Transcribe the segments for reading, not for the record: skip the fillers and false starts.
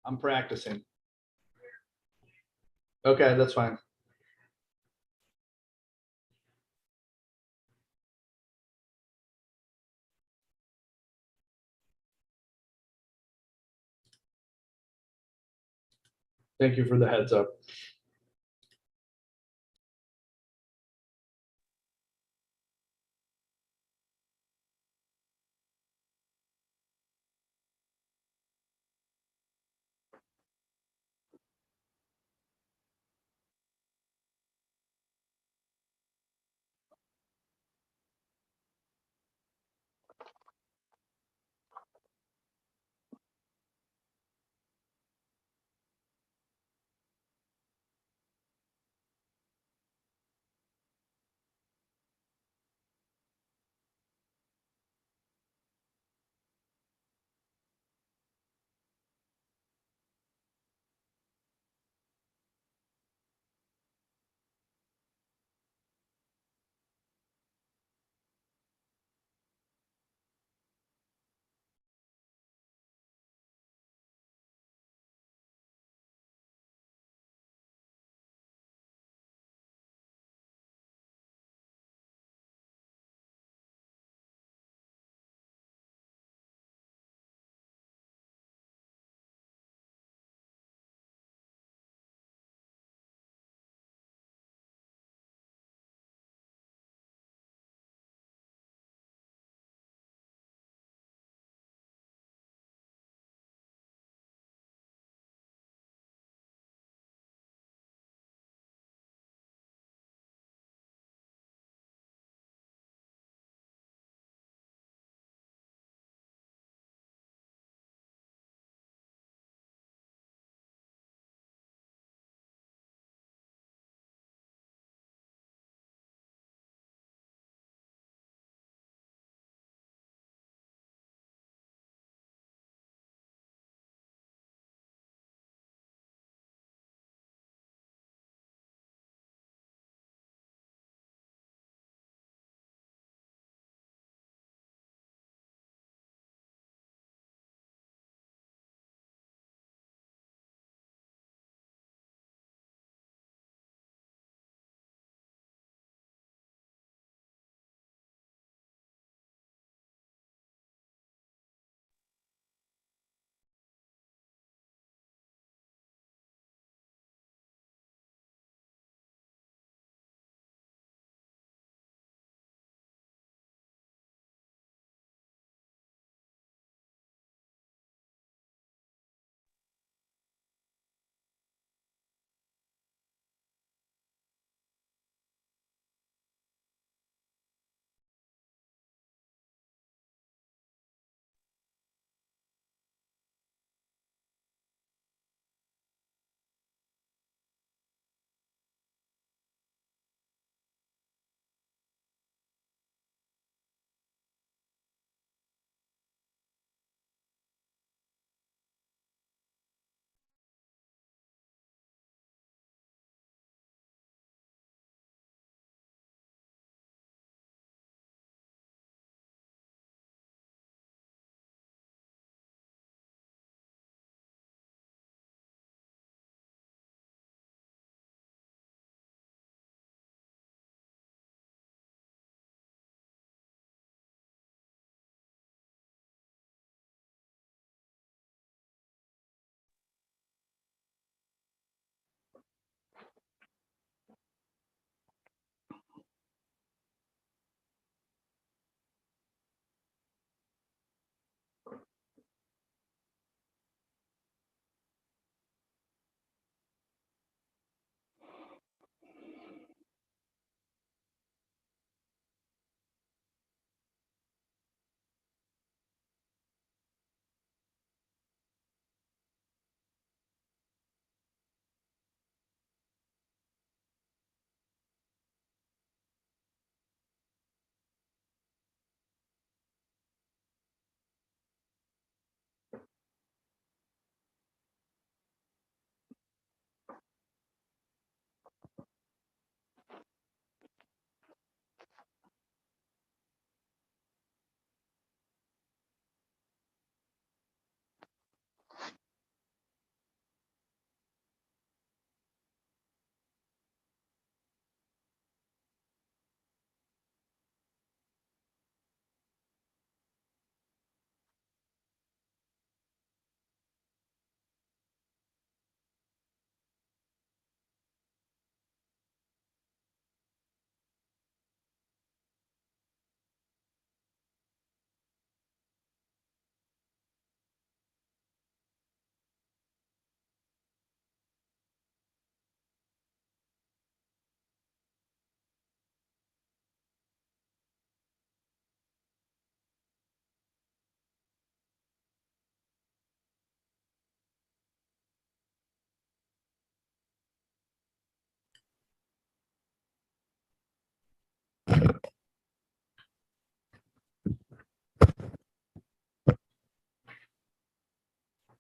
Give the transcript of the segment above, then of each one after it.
I'm practicing. Okay, that's fine. Thank you for the heads up.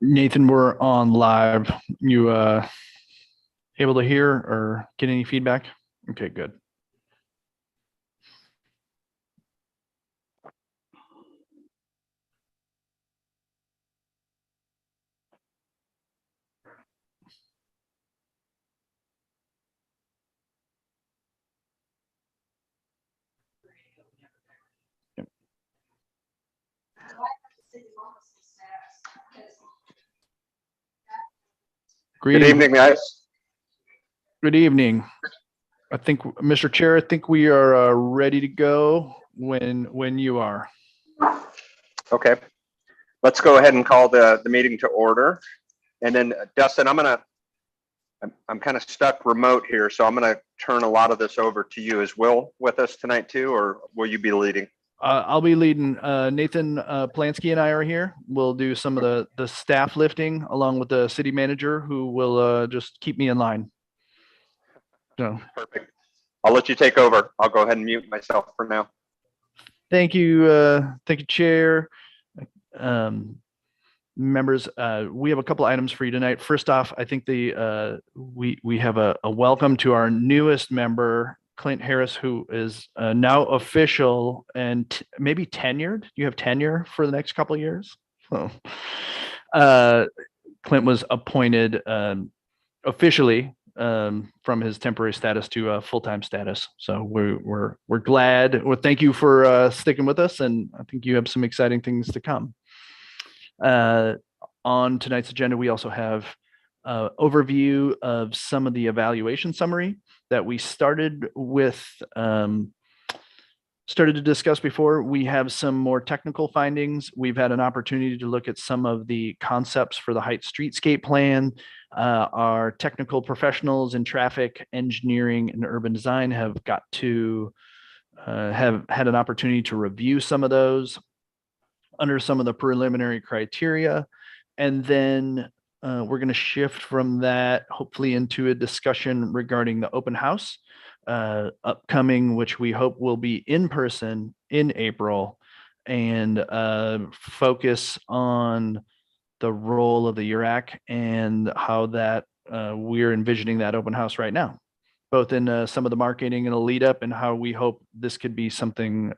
Nathan, we're on live. You able to hear or get any feedback? Okay, good. Good evening, guys. Good evening. I think, Mr. Chair, I think we are ready to go when you are. Okay, let's go ahead and call the meeting to order. And then Dustin, I'm kind of stuck remote here, so I'm gonna turn a lot of this over to you. Is Will with us tonight too, or will you be leading? I'll be leading. Nathan Plansky and I are here. We'll do some of the staff lifting along with the city manager, who will just keep me in line. So Perfect. I'll let you take over. I'll go ahead and mute myself for now. thank you, Chair. Members, we have a couple items for you tonight. First off, I think we have a welcome to our newest member, Clint Harris, who is now official and maybe tenured. You have tenure for the next couple of years. So, Clint was appointed officially from his temporary status to a full-time status. So we're glad. Well, thank you for sticking with us, and I think you have some exciting things to come. On tonight's agenda, we also have overview of some of the evaluation summary that we started to discuss before. We have some more technical findings. We've had an opportunity to look at some of the concepts for the Heights streetscape plan. Our technical professionals in traffic engineering and urban design have got to have had an opportunity to review some of those under some of the preliminary criteria. And then we're going to shift from that, hopefully, into a discussion regarding the open house upcoming, which we hope will be in person in April, and focus on the role of the URAC and how that we're envisioning that open house right now, both in some of the marketing and a lead up, and how we hope this could be something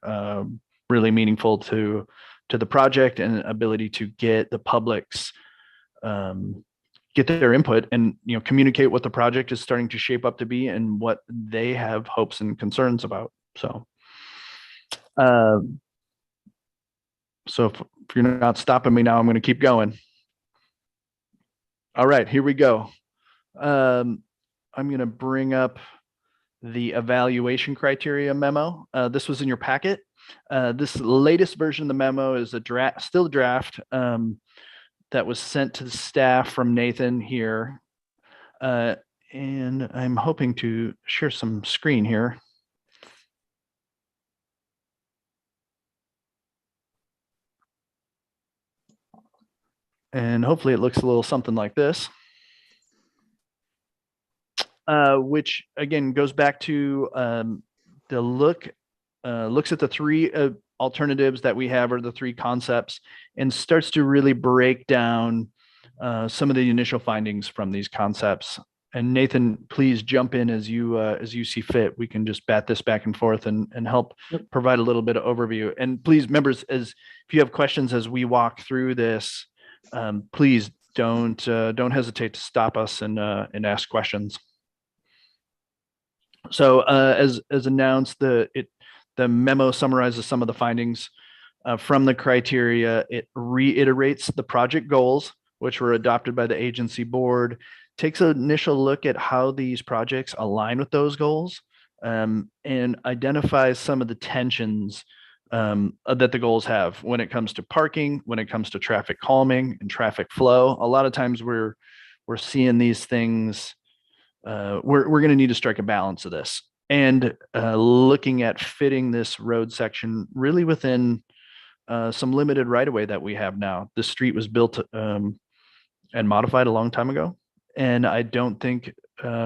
really meaningful to the project and ability to get the public's get their input and communicate what the project is starting to shape up to be and what they have hopes and concerns about. So if you're not stopping me now, I'm going to keep going. All right, here we go. I'm going to bring up the evaluation criteria memo. This was in your packet. This latest version of the memo is a draft, still a draft, that was sent to the staff from Nathan here. And I'm hoping to share some screen here. And hopefully it looks a little something like this. Which again goes back to the looks at the three alternatives that we have, or the three concepts, and starts to really break down some of the initial findings from these concepts. And Nathan, please jump in as you see fit. We can just bat this back and forth and help provide a little bit of overview. And please, members, if you have questions as we walk through this, please don't hesitate to stop us and ask questions. So as announced, the memo summarizes some of the findings from the criteria. It reiterates the project goals, which were adopted by the agency board, takes an initial look at how these projects align with those goals, and identifies some of the tensions that the goals have when it comes to parking, when it comes to traffic calming and traffic flow. A lot of times we're seeing these things. We're going to need to strike a balance of this, and looking at fitting this road section really within some limited right of way that we have now. The street was built and modified a long time ago, and I don't think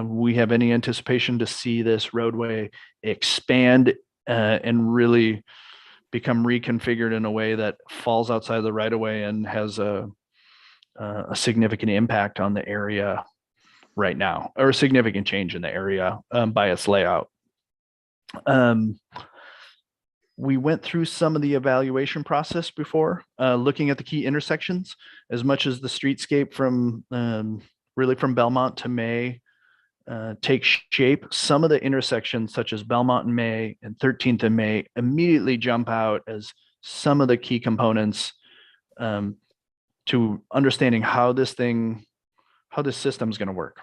we have any anticipation to see this roadway expand and really become reconfigured in a way that falls outside of the right of way and has a a significant impact on the area right now, or a significant change in the area by its layout. We went through some of the evaluation process before, looking at the key intersections. As much as the streetscape from really from Belmont to May take shape, some of the intersections such as Belmont and May and 13th and May immediately jump out as some of the key components to understanding how this system is going to work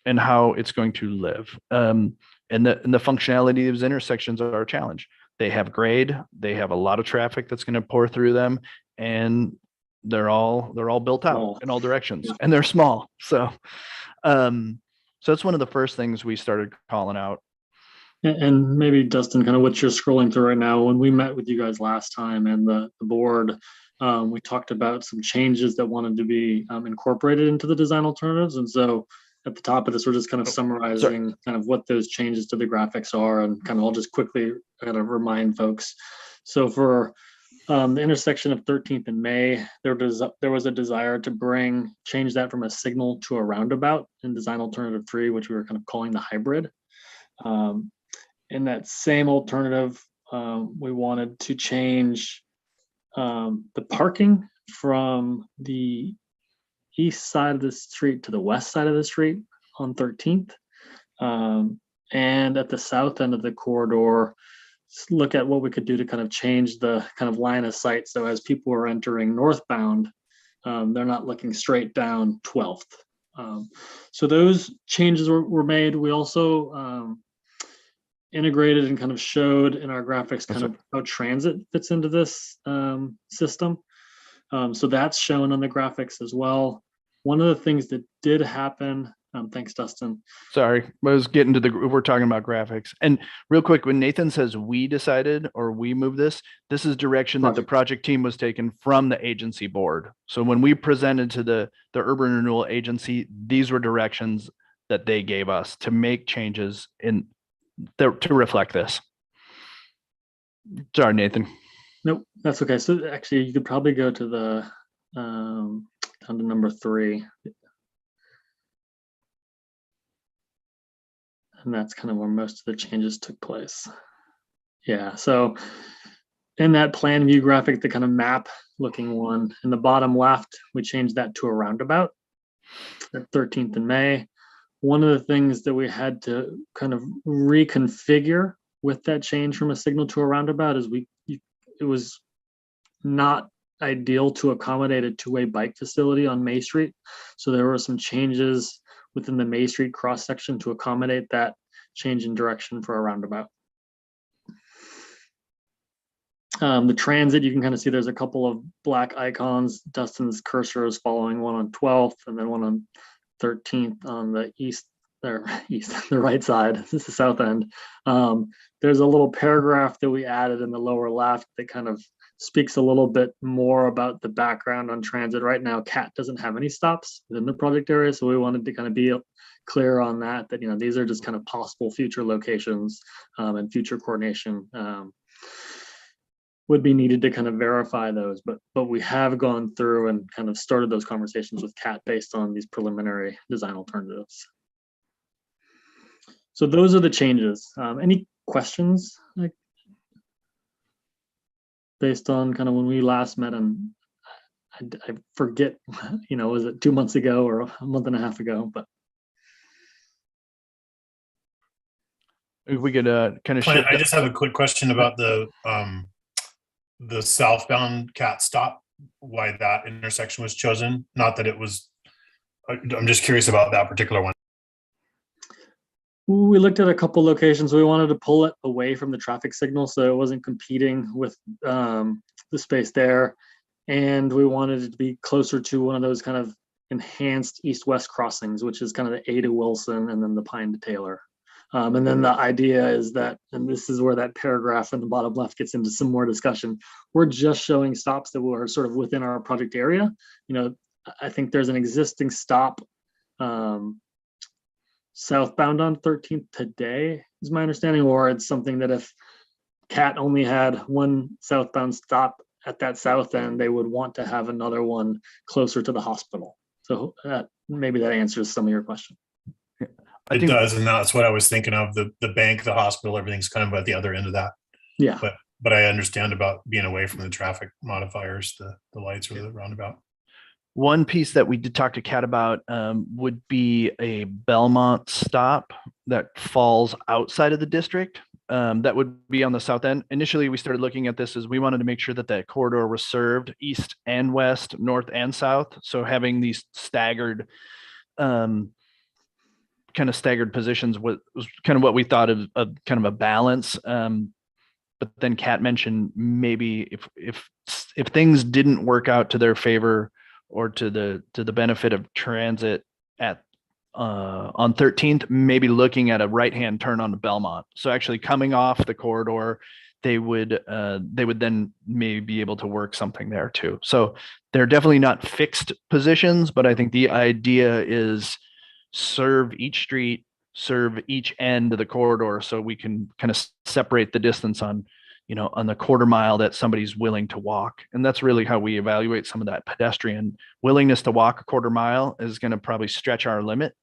and how it's going to live. And the functionality of these intersections are a challenge. They have grade, they have a lot of traffic that's going to pour through them, and they're all built out in all directions, and they're small. So that's one of the first things we started calling out. And maybe Dustin, kind of what you're scrolling through right now, when we met with you guys last time and the board, we talked about some changes that wanted to be incorporated into the design alternatives. And so at the top of this, we're just kind of summarizing kind of what those changes to the graphics are, and kind of I'll just quickly kind of remind folks. So for the intersection of 13th and May, there was a desire to change that from a signal to a roundabout in design alternative 3, which we were kind of calling the hybrid. In that same alternative, we wanted to change the parking from the east side of the street to the west side of the street on 13th. And at the south end of the corridor, look at what we could do to kind of change the kind of line of sight. So as people are entering northbound, they're not looking straight down 12th. So those changes were made. We also integrated and kind of showed in our graphics kind of how transit fits into this system. So that's shown on the graphics as well. One of the things that did happen, thanks, Dustin. Sorry, I was getting to we're talking about graphics. And real quick, when Nathan says we decided or we moved this is direction that the project team was taken from the agency board. So when we presented to the urban renewal agency, these were directions that they gave us to make changes to reflect this. Sorry, Nathan. Nope, that's okay. So actually, you could probably go to the down to number 3, and that's kind of where most of the changes took place. Yeah. So in that plan view graphic, the kind of map looking one in the bottom left, we changed that to a roundabout at 13th and May. One of the things that we had to kind of reconfigure with that change from a signal to a roundabout is it was not ideal to accommodate a two-way bike facility on May Street. So there were some changes within the May Street cross section to accommodate that change in direction for a roundabout. The transit, you can kind of see there's a couple of black icons. Dustin's cursor is following one on 12th and then one on 13th on the the right side. This is the south end. There's a little paragraph that we added in the lower left that kind of speaks a little bit more about the background on transit. Right now, CAT doesn't have any stops within the project area, so we wanted to kind of be clear on that these are just kind of possible future locations, and future coordination would be needed to kind of verify those, but we have gone through and kind of started those conversations with CAT based on these preliminary design alternatives. So those are the changes. Any questions based on kind of when we last met? And I forget, was it 2 months ago or a month and a half ago? But if we could kind of shift. I just have a quick question about the southbound CAT stop, why that intersection was chosen. Not that it was, I'm just curious about that particular one. We looked at a couple locations. We wanted to pull it away from the traffic signal so it wasn't competing with the space there. And we wanted it to be closer to one of those kind of enhanced east-west crossings, which is kind of the A to Wilson and then the Pine to Taylor. And then the idea is that, and this is where that paragraph in the bottom left gets into some more discussion, we're just showing stops that were sort of within our project area. I think there's an existing stop southbound on 13th today, is my understanding, or it's something that if CAT only had one southbound stop at that south end, they would want to have another one closer to the hospital. So maybe that answers some of your question. It does, and that's what I was thinking of. The bank, the hospital, everything's kind of at the other end of that. Yeah. But I understand about being away from the traffic modifiers, the lights or the roundabout. One piece that we did talk to Kat about would be a Belmont stop that falls outside of the district. That would be on the south end. Initially, we started looking at this as we wanted to make sure that that corridor was served east and west, north and south. So having these staggered kind of staggered positions was kind of what we thought of kind of a balance. But then Kat mentioned maybe if things didn't work out to their favor or to the benefit of transit at on 13th, maybe looking at a right-hand turn on the Belmont. So actually coming off the corridor, they would then maybe be able to work something there too. So they're definitely not fixed positions, but I think the idea is serve each street, serve each end of the corridor, so we can kind of separate the distance on the quarter mile that somebody's willing to walk. And that's really how we evaluate some of that pedestrian willingness to walk a quarter mile is going to probably stretch our limit.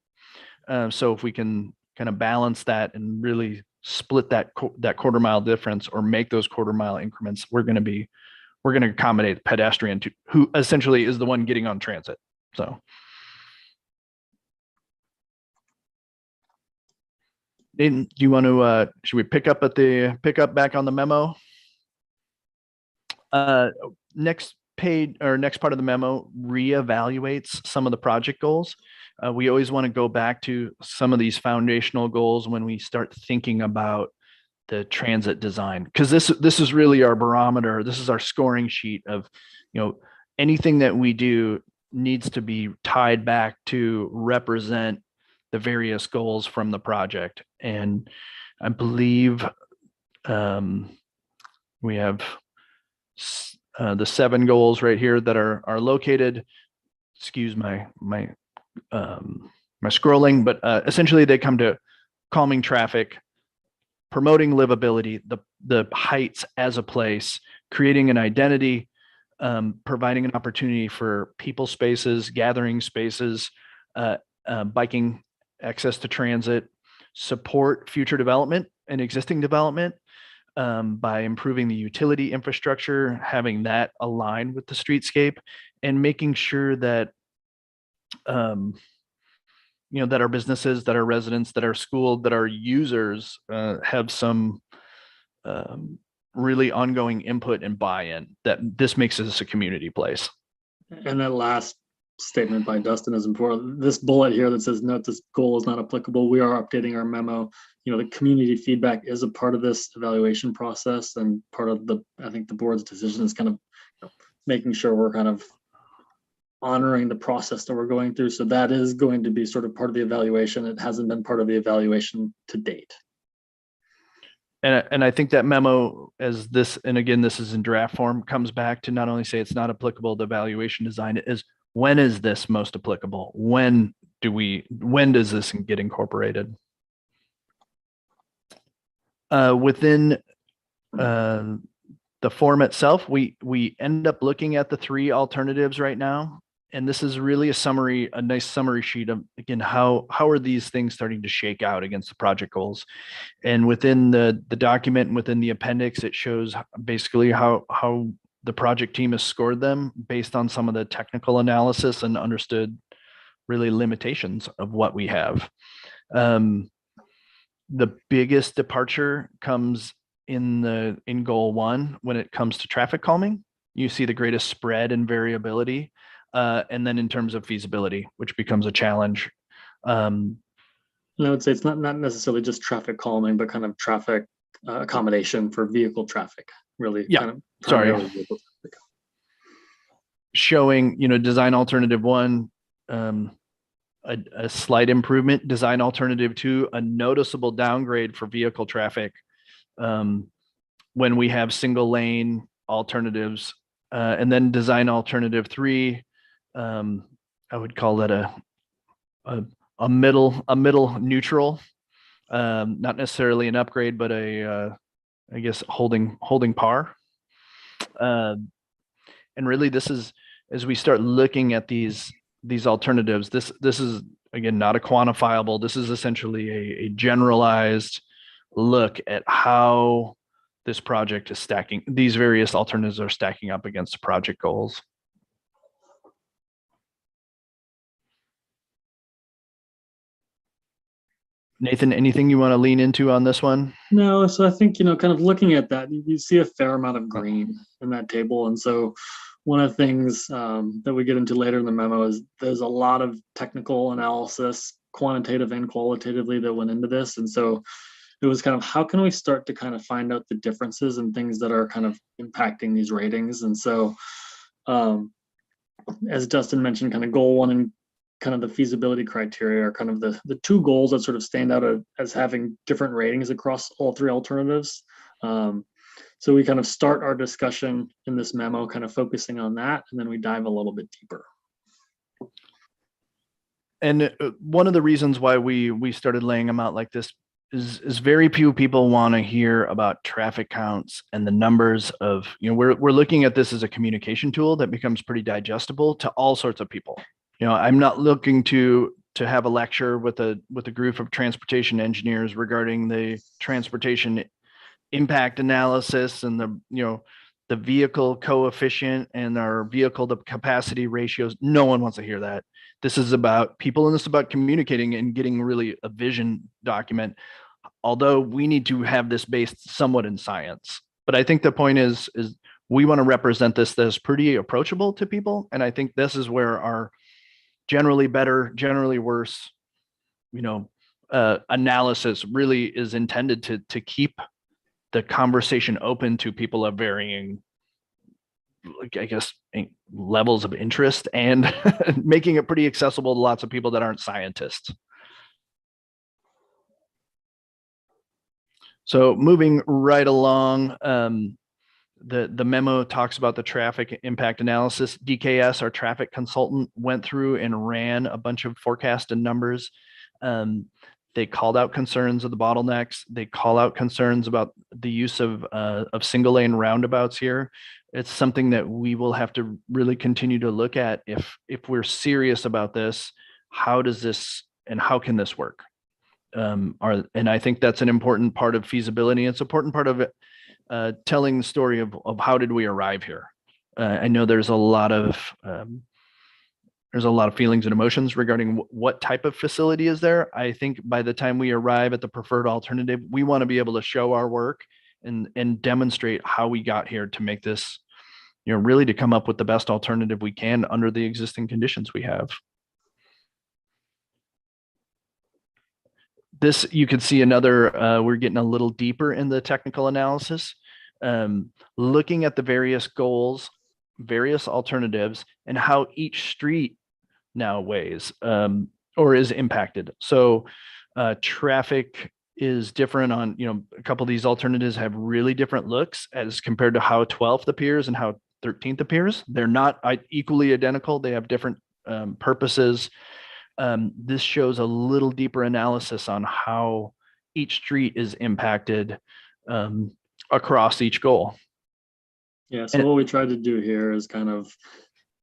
So if we can kind of balance that and really split that quarter mile difference or make those quarter mile increments, we're going to accommodate the pedestrian who essentially is the one getting on transit. So. Nathan, do you want to, should we pick up back on the memo? Next page or next part of the memo reevaluates some of the project goals. We always want to go back to some of these foundational goals when we start thinking about the transit design, because this is really our barometer. This is our scoring sheet of, anything that we do needs to be tied back to represent the various goals from the project. And I believe we have the 7 goals right here that are located. Excuse my scrolling, but essentially they come to calming traffic, promoting livability, the heights as a place, creating an identity, providing an opportunity for people spaces, gathering spaces, biking, access to transit, support future development and existing development by improving the utility infrastructure, having that align with the streetscape, and making sure that that our businesses, that our residents, that our school, that our users have some really ongoing input and buy-in, that this makes us a community place. And that last statement by Dustin is important. This bullet here that says, note this goal is not applicable. We are updating our memo. The community feedback is a part of this evaluation process, and part of I think the board's decision is kind of making sure we're kind of honoring the process that we're going through. So that is going to be sort of part of the evaluation. It hasn't been part of the evaluation to date. And I think that memo, as this, and again, this is in draft form, comes back to not only say it's not applicable to evaluation design, it is when is this most applicable? When does this get incorporated? Within the form itself, we end up looking at the 3 alternatives right now. And this is really a nice summary sheet of, again, how are these things starting to shake out against the project goals? And within the document and within the appendix, it shows basically how the project team has scored them based on some of the technical analysis and understood really limitations of what we have. The biggest departure comes in goal 1 when it comes to traffic calming. You see the greatest spread and variability. And then in terms of feasibility, which becomes a challenge. I would say it's not necessarily just traffic calming, but kind of traffic accommodation for vehicle traffic, really. Yeah. Kind of Sorry. Showing, design alternative 1, a slight improvement, design alternative 2, a noticeable downgrade for vehicle traffic when we have single lane alternatives, and then design alternative 3, I would call that a middle neutral, not necessarily an upgrade, but I guess holding par. And really this is, as we start looking at these alternatives, this is again, not a quantifiable, this is essentially a generalized look at how this project is stacking, these various alternatives are stacking up against the project goals. Nathan, anything you want to lean into on this one? No, so I think, kind of looking at that, you see a fair amount of green in that table. And so one of the things that we get into later in the memo is there's a lot of technical analysis, quantitative and qualitatively, that went into this. And so it was kind of, how can we start to kind of find out the differences and things that are kind of impacting these ratings? And so as Dustin mentioned, kind of goal one and kind of the feasibility criteria are kind of the two goals that sort of stand out as having different ratings across all three alternatives. So we kind of start our discussion in this memo kind of focusing on that, and then we dive a little bit deeper. And one of the reasons why we started laying them out like this is very few people want to hear about traffic counts and the numbers of, we're looking at this as a communication tool that becomes pretty digestible to all sorts of people. I'm not looking to have a lecture with a group of transportation engineers regarding the transportation impact analysis and the vehicle coefficient and our vehicle to capacity ratios. No one wants to hear that. This is about people, and this is about communicating and getting really a vision document. Although we need to have this based somewhat in science, but I think the point is we want to represent this as pretty approachable to people. And I think this is where our generally better, generally worse, analysis really is intended to keep the conversation open to people of varying, I guess, levels of interest, and making it pretty accessible to lots of people that aren't scientists. So moving right along, the memo talks about the traffic impact analysis. DKS, our traffic consultant, went through and ran a bunch of forecasted numbers. They called out concerns of the bottlenecks. They call out concerns about the use of single lane roundabouts here. It's something that we will have to really continue to look at if we're serious about this. How does this and how can this work? And I think that's an important part of feasibility. It's an important part of telling the story of how did we arrive here. I know there's a lot of feelings and emotions regarding what type of facility is there. I think by the time we arrive at the preferred alternative, we want to be able to show our work and demonstrate how we got here to make this, really to come up with the best alternative we can under the existing conditions we have. This, you can see another, we're getting a little deeper in the technical analysis, looking at the various goals, various alternatives, and how each street now weighs or is impacted. So traffic is different on, a couple of these alternatives have really different looks as compared to how 12th appears and how 13th appears. They're not equally identical. They have different purposes. This shows a little deeper analysis on how each street is impacted across each goal. Yeah, so what we tried to do here is kind of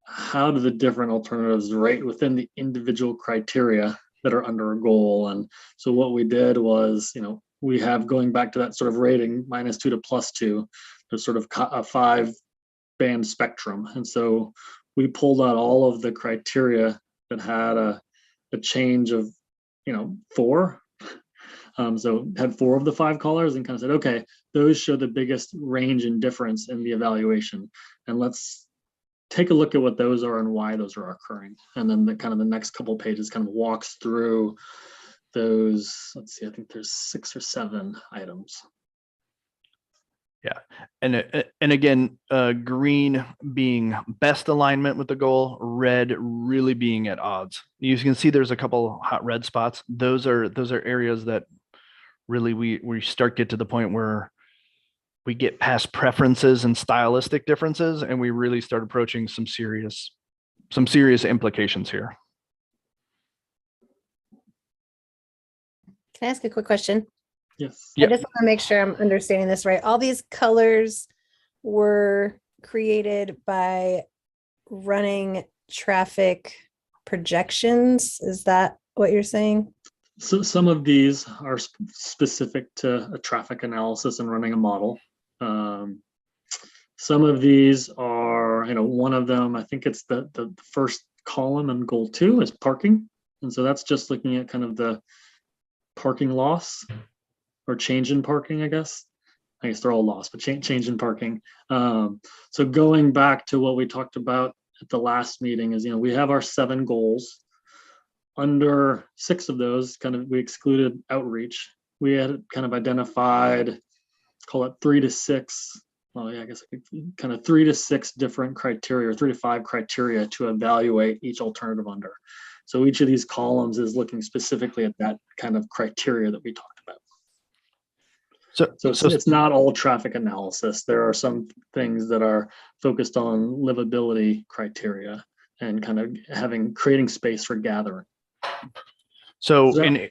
how do the different alternatives rate within the individual criteria that are under a goal. And so what we did was, we have, going back to that sort of rating, -2 to +2, there's sort of a 5-band spectrum. And so we pulled out all of the criteria that had a change of 4. So had 4 of the 5 colors and kind of said, okay, those show the biggest range and difference in the evaluation, and let's take a look at what those are and why those are occurring. And then the next couple pages kind of walks through those. Let's see, I think there's 6 or 7 items. Yeah, and again, green being best alignment with the goal, red really being at odds. You can see there's a couple hot red spots. Those are areas that really we get to the point where we get past preferences and stylistic differences, and we really start approaching some serious implications here. Can I ask a quick question? Yes. I just want to make sure I'm understanding this right. All these colors were created by running traffic projections. Is that what you're saying? So some of these are specific to a traffic analysis and running a model. Some of these are, one of them, I think it's the first column in goal 2 is parking. And so that's just looking at kind of the parking loss or change in parking, I guess. I guess they're all loss, but change in parking. So going back to what we talked about at the last meeting is, we have our 7 goals. Under 6 of those, we excluded outreach. We had kind of identified, call it 3 to 6. Well, yeah, I guess kind of 3 to 6 different criteria, or 3 to 5 criteria to evaluate each alternative under. So each of these columns is looking specifically at that kind of criteria that we talked about. So it's not all traffic analysis. There are some things that are focused on livability criteria and kind of creating space for gathering. So in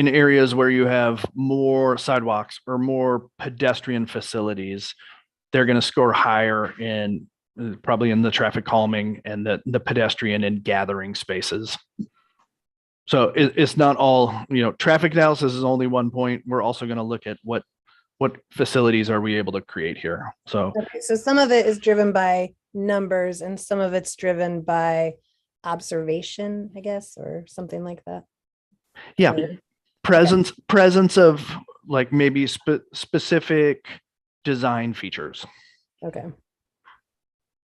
areas where you have more sidewalks or more pedestrian facilities, they're going to score higher in probably in the traffic calming and the pedestrian and gathering spaces. So it's not all, traffic analysis is only one point. We're also going to look at what facilities are we able to create here. So, okay, so some of it is driven by numbers and some of it's driven by observation, I guess, or something like that. Yeah. Or, presence of like maybe specific design features. okay.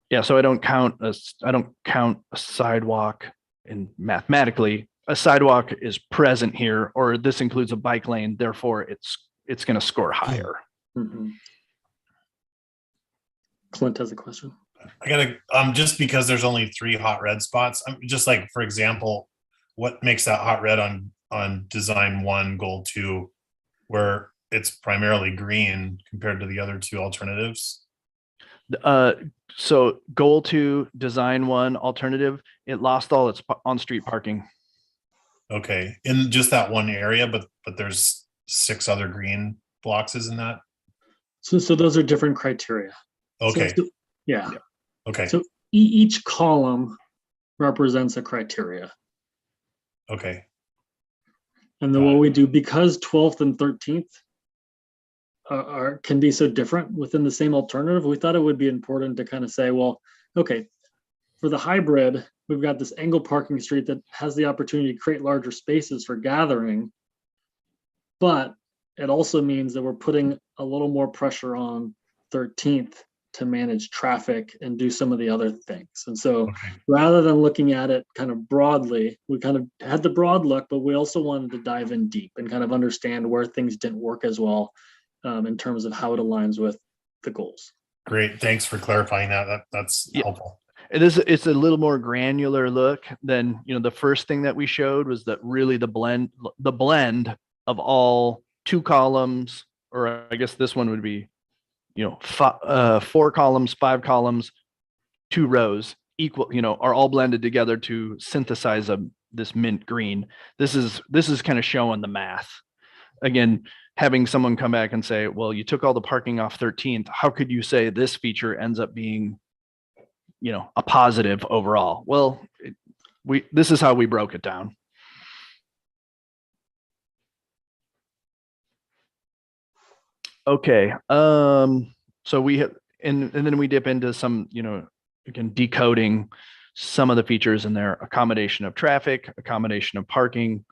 Yeah. So I don't count a sidewalk, and mathematically a sidewalk is present here, or this includes a bike lane. Therefore it's going to score higher. Mm-hmm. Clint has a question. I gotta, just because there's only 3 hot red spots, I'm just like, for example, what makes that hot red on design 1, goal 2, where it's primarily green compared to the other 2 alternatives? So goal 2, design 1 alternative, it lost all its on-street parking. Okay, in just that one area, but there's 6 other green boxes in that. So those are different criteria. Okay. Yeah. Okay. So each column represents a criteria. Okay. And then what we do, because 12th and 13th can be so different within the same alternative, we thought it would be important to kind of say, well, okay, for the hybrid, we've got this angle parking street that has the opportunity to create larger spaces for gathering, but it also means that we're putting a little more pressure on 13th to manage traffic and do some of the other things. And so rather than looking at it kind of broadly, we kind of had the broad look, but we also wanted to dive in deep and kind of understand where things didn't work as well in terms of how it aligns with the goals. Great. Thanks for clarifying that. That's helpful. It's a little more granular look than, the first thing that we showed was that really the blend of all 2 columns, or I guess this one would be, 4 columns, 5 columns, 2 rows equal, are all blended together to synthesize this mint green. This is kind of showing the math. Again, having someone come back and say, well, you took all the parking off 13th. How could you say this feature ends up being, a positive overall? Well, this is how we broke it down. Okay. So we have, and then we dip into some, again, decoding some of the features in there: accommodation of traffic, accommodation of parking,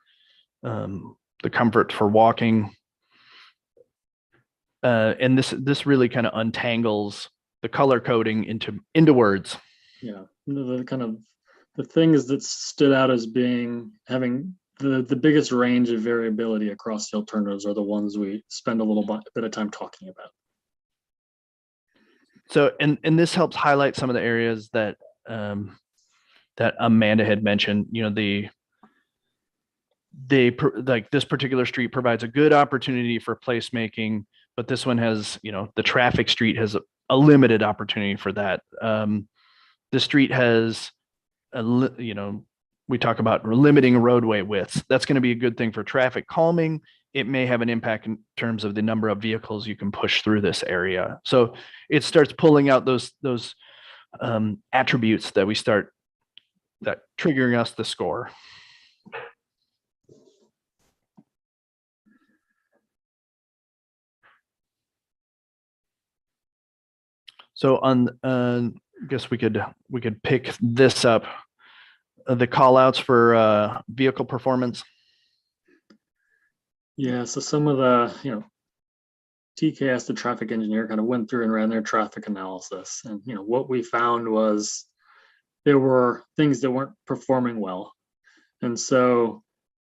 the comfort for walking. And this really kind of untangles the color coding into words. Yeah, the kind of the things that stood out as having the biggest range of variability across the alternatives are the ones we spend a little bit of time talking about. So, and this helps highlight some of the areas that that Amanda had mentioned. Like this particular street provides a good opportunity for placemaking, but this one has, the traffic street has a limited opportunity for that. The street has we talk about limiting roadway widths. That's going to be a good thing for traffic calming it may have an impact in terms of the number of vehicles you can push through this area. So it starts pulling out those attributes that triggering us the score. So I guess we could pick this up, the call outs for vehicle performance. Yeah, so some of the, TKS, the traffic engineer, kind of went through and ran their traffic analysis. And, what we found was there were things that weren't performing well. And so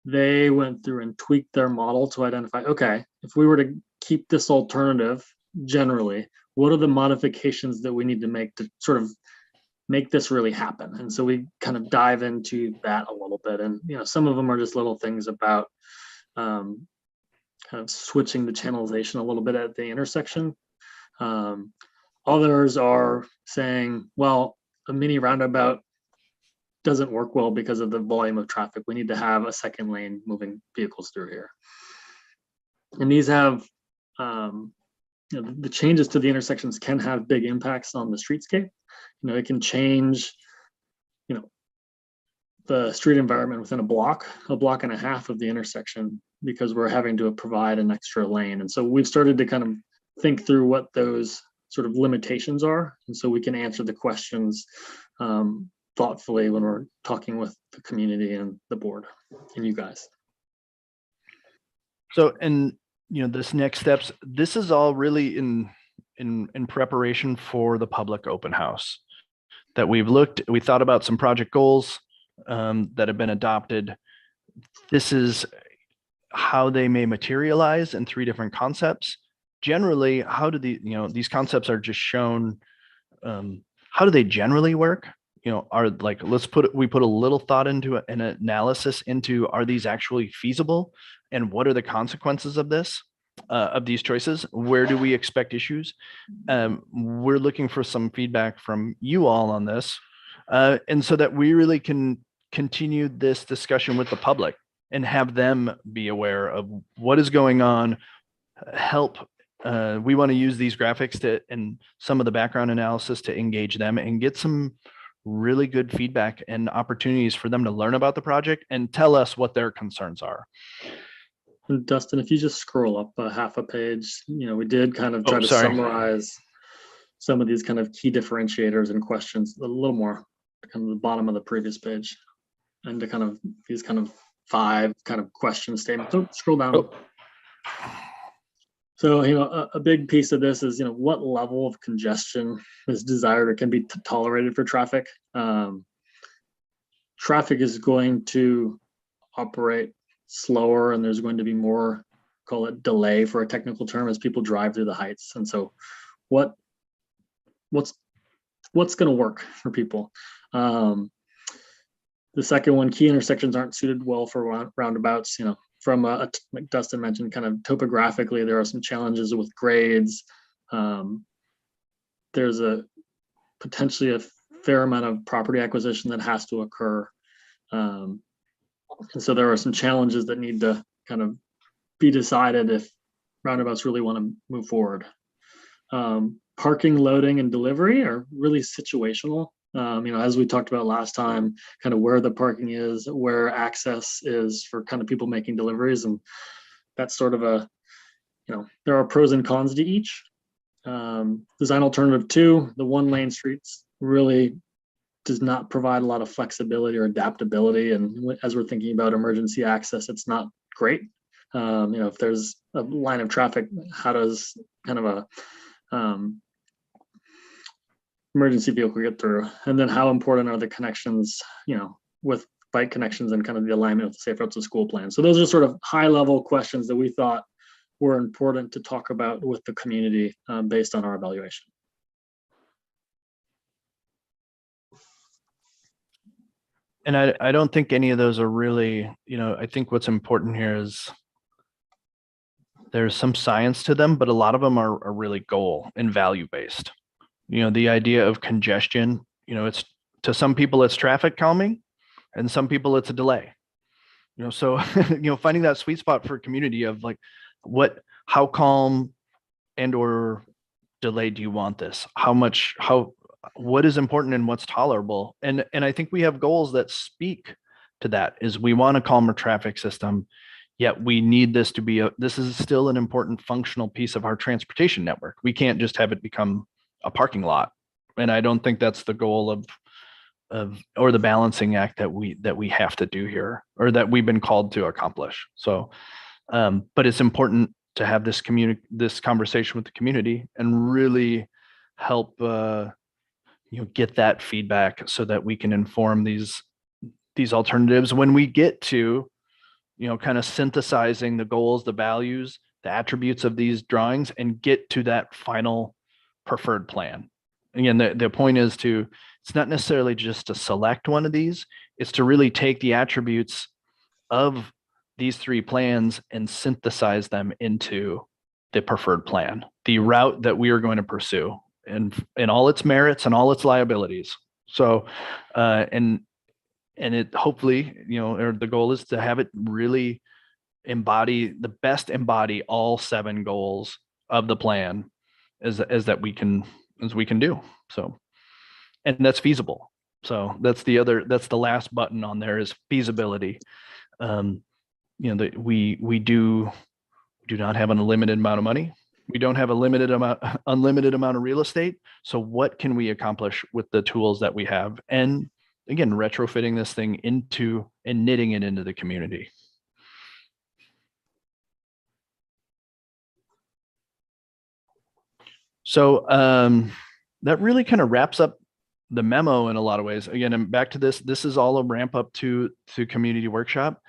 they went through and tweaked their model to identify, okay, if we were to keep this alternative generally, what are the modifications that we need to make to sort of make this really happen? And so we kind of dive into that a little bit. And, some of them are just little things about kind of switching the channelization a little bit at the intersection. Others are saying, well, a mini roundabout doesn't work well because of the volume of traffic. We need to have a second lane moving vehicles through here. And these have, the changes to the intersections can have big impacts on the streetscape. It can change, the street environment within a block and a half of the intersection, because we're having to provide an extra lane. And so we've started to kind of think through what those sort of limitations are. And so we can answer the questions thoughtfully when we're talking with the community and the board and you guys. So, and this next steps, this is all really in preparation for the public open house that we thought about some project goals that have been adopted. This is how they may materialize in 3 different concepts. Generally, how do these concepts are just shown, how do they generally work? Are like, we put a little thought into an analysis into, are these actually feasible? And what are the consequences of this, of these choices? Where do we expect issues? We're looking for some feedback from you all on this. And so that we really can continue this discussion with the public and have them be aware of what is going on, help. We want to use these graphics and some of the background analysis to engage them and get some really good feedback and opportunities for them to learn about the project and tell us what their concerns are. And Dustin, if you just scroll up a half a page, we did kind of try to summarize some of these kind of key differentiators and questions a little more, kind of the bottom of the previous page, and to kind of these kind of 5 kind of question statements. So scroll down. Oh. So, a big piece of this is, what level of congestion is desired or can be tolerated for traffic. Traffic is going to operate slower, and there's going to be more, call it delay for a technical term, as people drive through the heights. And so what's going to work for people? The second one, key intersections aren't suited well for roundabouts. From like Dustin mentioned, kind of topographically, there are some challenges with grades. There's potentially a fair amount of property acquisition that has to occur. And so there are some challenges that need to kind of be decided if roundabouts really want to move forward. Parking, loading, and delivery are really situational. As we talked about last time, kind of where the parking is, where access is for kind of people making deliveries. And that's sort of there are pros and cons to each. Design alternative 2, the 1-lane streets, really does not provide a lot of flexibility or adaptability. And as we're thinking about emergency access, it's not great. If there's a line of traffic, how does kind of a emergency vehicle get through? And then how important are the connections, with bike connections and kind of the alignment with the Safe Routes to School plan? So those are sort of high level questions that we thought were important to talk about with the community based on our evaluation. And I don't think any of those are really, I think what's important here is there's some science to them, but a lot of them are really goal and value based. The idea of congestion, it's, to some people it's traffic calming, and some people it's a delay. So, finding that sweet spot for community of like, how calm and or delayed do you want this? What is important and what's tolerable? And I think we have goals that speak to that. Is we want a calmer traffic system, yet we need this to be this is still an important functional piece of our transportation network. We can't just have it become a parking lot. And I don't think that's the goal or the balancing act that we have to do here, or that we've been called to accomplish. So, but it's important to have this conversation with the community and really help get that feedback so that we can inform these alternatives when we get to kind of synthesizing the goals, the values, the attributes of these drawings, and get to that final preferred plan. Again, the point is it's not necessarily just to select one of these, it's to really take the attributes of these three plans and synthesize them into the preferred plan, the route that we are going to pursue, and all its merits and all its liabilities. So, and it hopefully, or the goal is to have it really embody all 7 goals of the plan as we can do. So, and that's feasible. So that's the last button on there is feasibility. We do not have an unlimited amount of money. We don't have unlimited amount of real estate. So what can we accomplish with the tools that we have? And again, retrofitting this thing into and knitting it into the community. So that really kind of wraps up the memo in a lot of ways. Again, and back to this is all a ramp up to community workshop.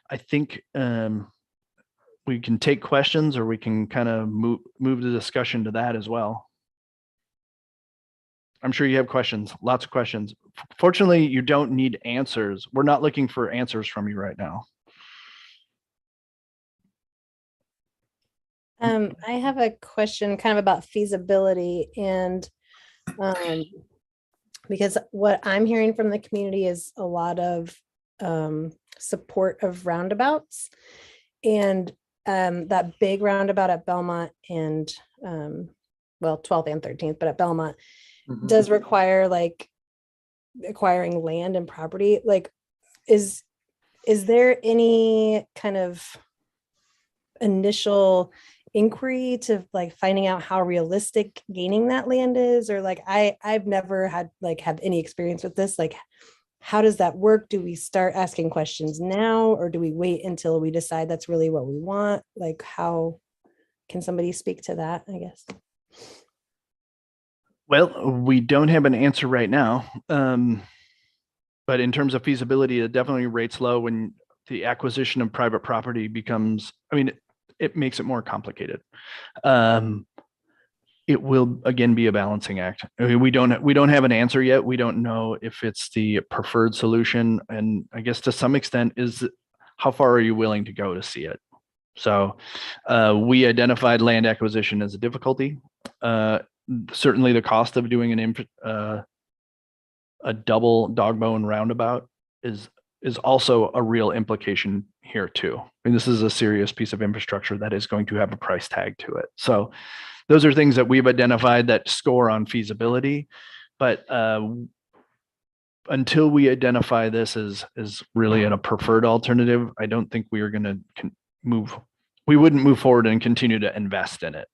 I think we can take questions, or we can kind of move the discussion to that as well. I'm sure you have questions, lots of questions. Fortunately, you don't need answers. We're not looking for answers from you right now. I have a question kind of about feasibility, and because what I'm hearing from the community is a lot of support of roundabouts, and that big roundabout at Belmont and 12th and 13th, but at Belmont does require like acquiring land and property. Like, is there any kind of initial inquiry to like finding out how realistic gaining that land is? Or like I've never had have any experience with this. Like, how does that work? Do we start asking questions now, or do we wait until we decide that's really what we want? Like, how can somebody speak to that, I guess? Well, we don't have an answer right now. But in terms of feasibility, it definitely rates low when the acquisition of private property becomes, it makes it more complicated. It will again be a balancing act. We don't have an answer yet. We don't know if it's the preferred solution, and I guess to some extent is how far are you willing to go to see it. So we identified land acquisition as a difficulty. Certainly, the cost of doing a double dog bone roundabout is also a real implication here too. This is a serious piece of infrastructure that is going to have a price tag to it. So those are things that we've identified that score on feasibility. But until we identify this as really a preferred alternative, I don't think we are going to we wouldn't move forward and continue to invest in it.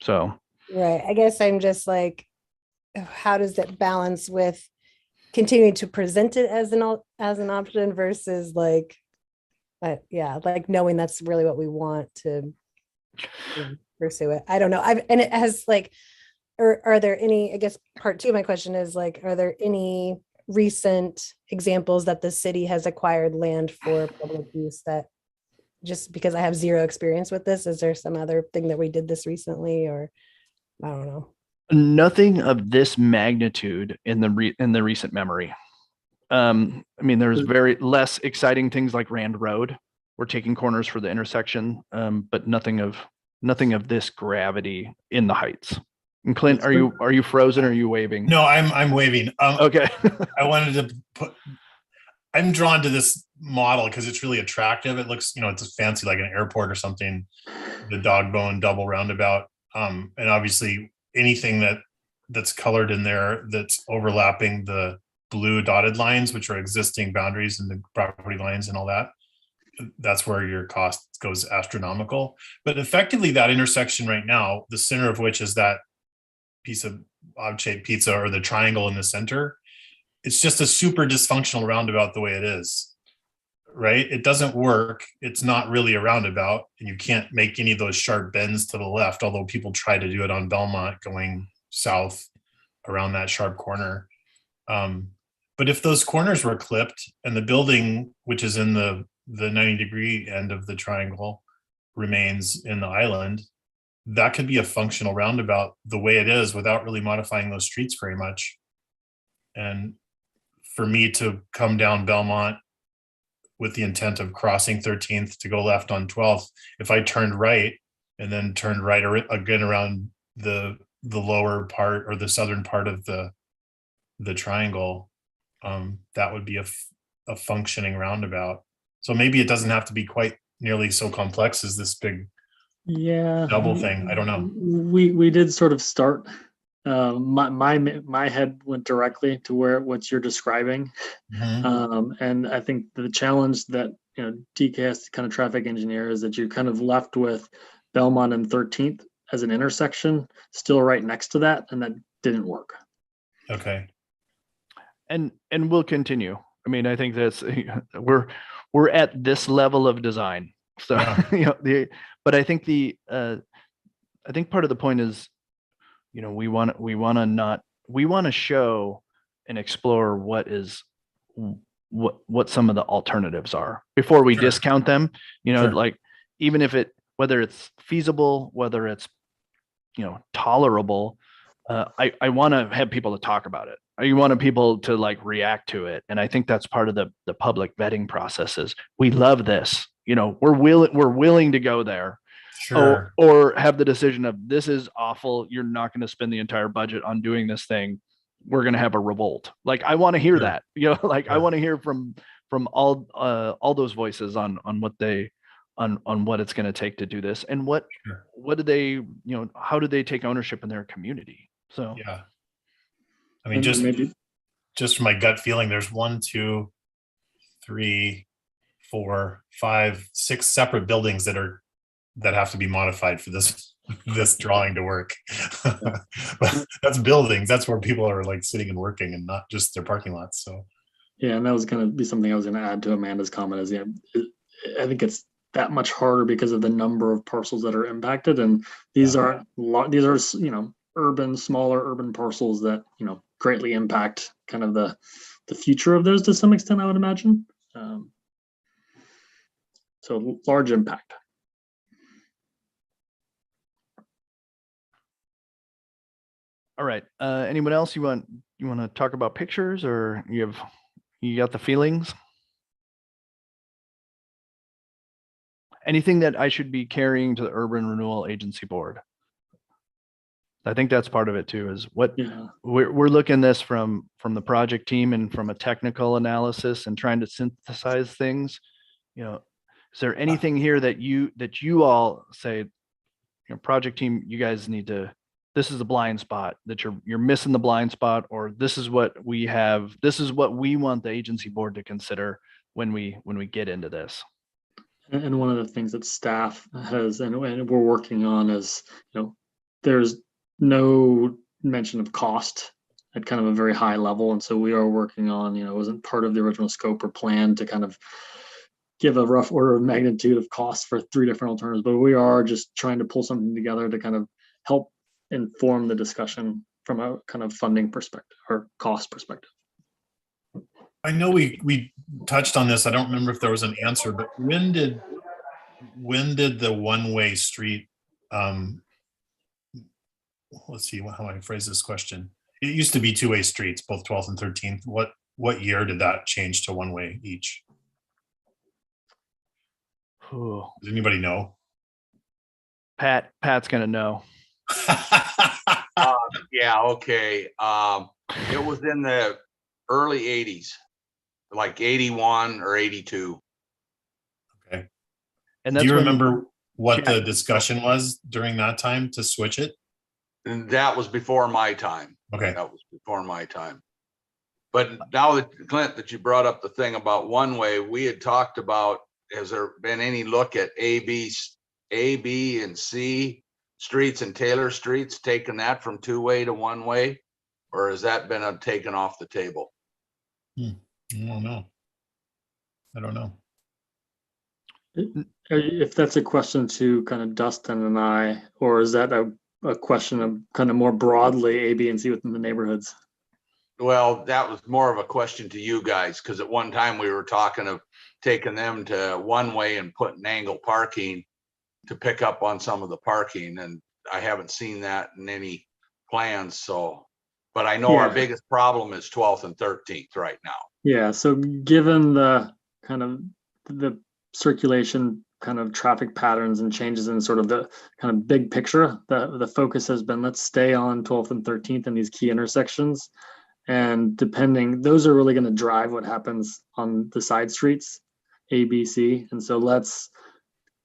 So. Right. I guess I'm just like, how does that balance with continuing to present it as an option versus like knowing that's really what we want to pursue it. I don't know. And it has like, or are there any, I guess part 2 of my question is like, are there any recent examples that the city has acquired land for public use? That just because I have zero experience with this, is there some other thing that we did this recently, or I don't know? Nothing of this magnitude in the recent memory. There's very less exciting things like Rand Road. We're taking corners for the intersection, but nothing of this gravity in the Heights. And Clint, are you frozen? Or are you waving? No, I'm waving. Okay. I wanted to I'm drawn to this model because it's really attractive. It looks, it's fancy like an airport or something. The dog bone double roundabout. And obviously anything that's colored in there that's overlapping the blue dotted lines, which are existing boundaries and the property lines and all that. That's where your cost goes astronomical. But effectively that intersection right now, the center of which is that piece of odd-shaped pizza or the triangle in the center, it's just a super dysfunctional roundabout the way it is, right? It doesn't work. It's not really a roundabout, and you can't make any of those sharp bends to the left, although people try to do it on Belmont going south around that sharp corner. But if those corners were clipped and the building, which is in the 90-degree end of the triangle, remains in the island, that could be a functional roundabout the way it is without really modifying those streets very much. And for me to come down Belmont with the intent of crossing 13th to go left on 12th, if I turned right and then turned right again around the lower part or the southern part of the triangle, that would be a functioning roundabout. So maybe it doesn't have to be quite nearly so complex as this big double thing. I don't know. We did sort of start. My head went directly to what you're describing, and I think the challenge that DK has to kind of traffic engineer is that you're kind of left with Belmont and 13th as an intersection, still right next to that, and that didn't work. Okay. And we'll continue. I mean, I think that's we're at this level of design. So Yeah. but I think I think part of the point is, we want to show and explore what some of the alternatives are before we Sure. discount them. Sure. Like even if whether it's feasible, whether it's tolerable, I want to have people to talk about it. You want people to react to it, and I think that's part of the public vetting process. Is we love this, we're willing to go there. Sure. Or have the decision of this is awful. You're not going to spend the entire budget on doing this thing. We're going to have a revolt. I want to hear Sure. that. I want to hear from all those voices on what it's going to take to do this, and what do they how do they take ownership in their community. So Yeah. I mean, And just from my gut feeling, there's 1, 2, 3, 4, 5, 6 separate buildings that have to be modified for this drawing to work. But that's buildings. That's where people are sitting and working, and not just their parking lots. So yeah, and that was going to be something I was going to add to Amanda's comment. Is I think it's that much harder because of the number of parcels that are impacted, and these are smaller urban parcels that greatly impact kind of the future of those to some extent, I would imagine. So large impact. all right. Anyone else you want to talk about pictures, or you got the feelings? Anything that I should be carrying to the Urban Renewal Agency Board? I think that's part of it too, is what we're looking this from the project team and from a technical analysis and trying to synthesize things. Is there anything here that you all say, project team, you guys need to, this is a blind spot that you're missing the blind spot, or this is what we have, this is what we want the agency board to consider when we get into this. And one of the things that staff has, and we're working on is, there's no mention of cost at kind of a very high level. And so we are working on, it wasn't part of the original scope or plan to kind of give a rough order of magnitude of cost for 3 different alternatives, but we are just trying to pull something together to kind of help inform the discussion from a kind of funding perspective or cost perspective. I know we touched on this. I don't remember if there was an answer, but when did the one-way street, let's see how I phrase this question. It used to be 2-way streets, both 12th and 13th. What year did that change to 1-way each? Ooh. Does anybody know? Pat's gonna know. Yeah, okay. It was in the early 80s. like 81 or 82. Okay. And Do that's you when- remember what the Jack- discussion was during that time to switch it? And that was before my time. Okay. That was before my time. But now that Clint, that you brought up the thing about one way, we had talked about, has there been any look at A, B, and C streets and Taylor streets, taking that from two-way to one-way? Or has that been taken off the table? I don't know. I don't know. If that's a question to kind of Dustin and I, or is that a question of kind of more broadly A, B, and C within the neighborhoods? Well, that was more of a question to you guys, because at one time we were talking of taking them to one-way and putting angle parking to pick up on some of the parking, and I haven't seen that in any plans, so. But I know our Yeah. biggest problem is 12th and 13th right now. Yeah, so given the kind of the circulation kind of traffic patterns and changes in sort of the kind of big picture, the focus has been, let's stay on 12th and 13th in these key intersections. And depending, those are really going to drive what happens on the side streets, A, B, C. And so let's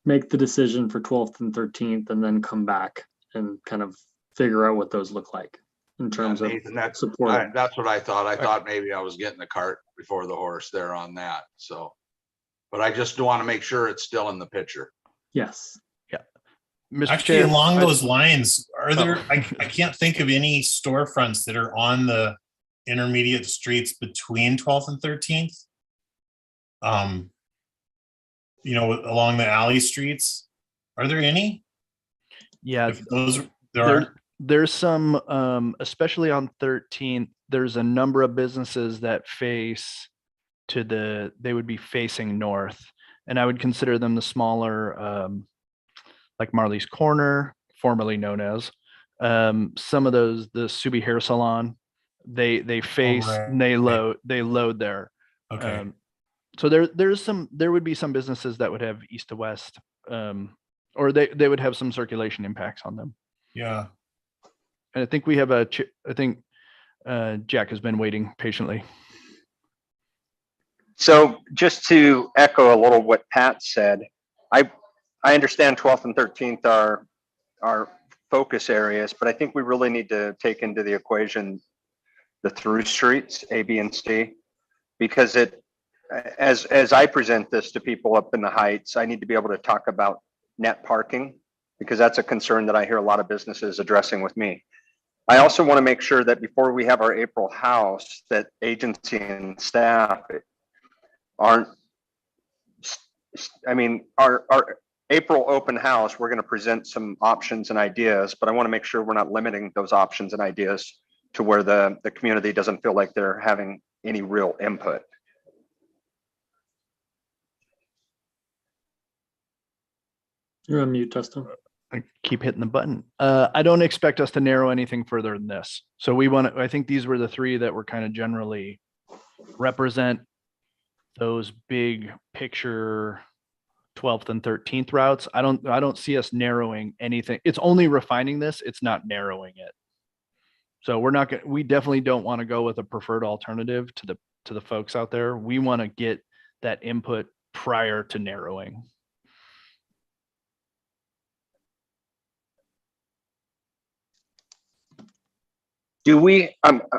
make the decision for 12th and 13th and then come back and kind of figure out what those look like in terms of Nathan, that's support. that's what I thought. I thought maybe I was getting the cart before the horse there on that, so. But I just want to make sure it's still in the picture. Yes. Mr. Actually, Chair, along I- those lines, are there, Oh. I can't think of any storefronts that are on the intermediate streets between 12th and 13th. Along the alley streets. Are there any? Yeah, If those, there are. there's some, especially on 13th, there's a number of businesses that face they would be facing north. And I would consider them the smaller, like Marley's Corner, formerly known as, some of those, the Subi Hair Salon, they face, right. and they load there. Okay. So there would be some businesses that would have east to west, or they would have some circulation impacts on them. Yeah. And I think we have I think Jack has been waiting patiently. So just to echo a little what Pat said, I understand 12th and 13th are focus areas, but I think we really need to take into the equation the through streets, A, B, and C, because as I present this to people up in the Heights, I need to be able to talk about net parking, because that's a concern that I hear a lot of businesses addressing with me. I also want to make sure that before we have our April house, that agency and staff aren't, I mean, our April open house, we're going to present some options and ideas, but I want to make sure we're not limiting those options and ideas to where the community doesn't feel like they're having any real input. You're on mute, Dustin. I keep hitting the button. I don't expect us to narrow anything further than this. So I think these were the three that were kind of generally represent those big picture 12th and 13th routes. I don't see us narrowing anything. It's only refining this. It's not narrowing it. So we definitely don't want to go with a preferred alternative to the folks out there. We want to get that input prior to narrowing. Do we,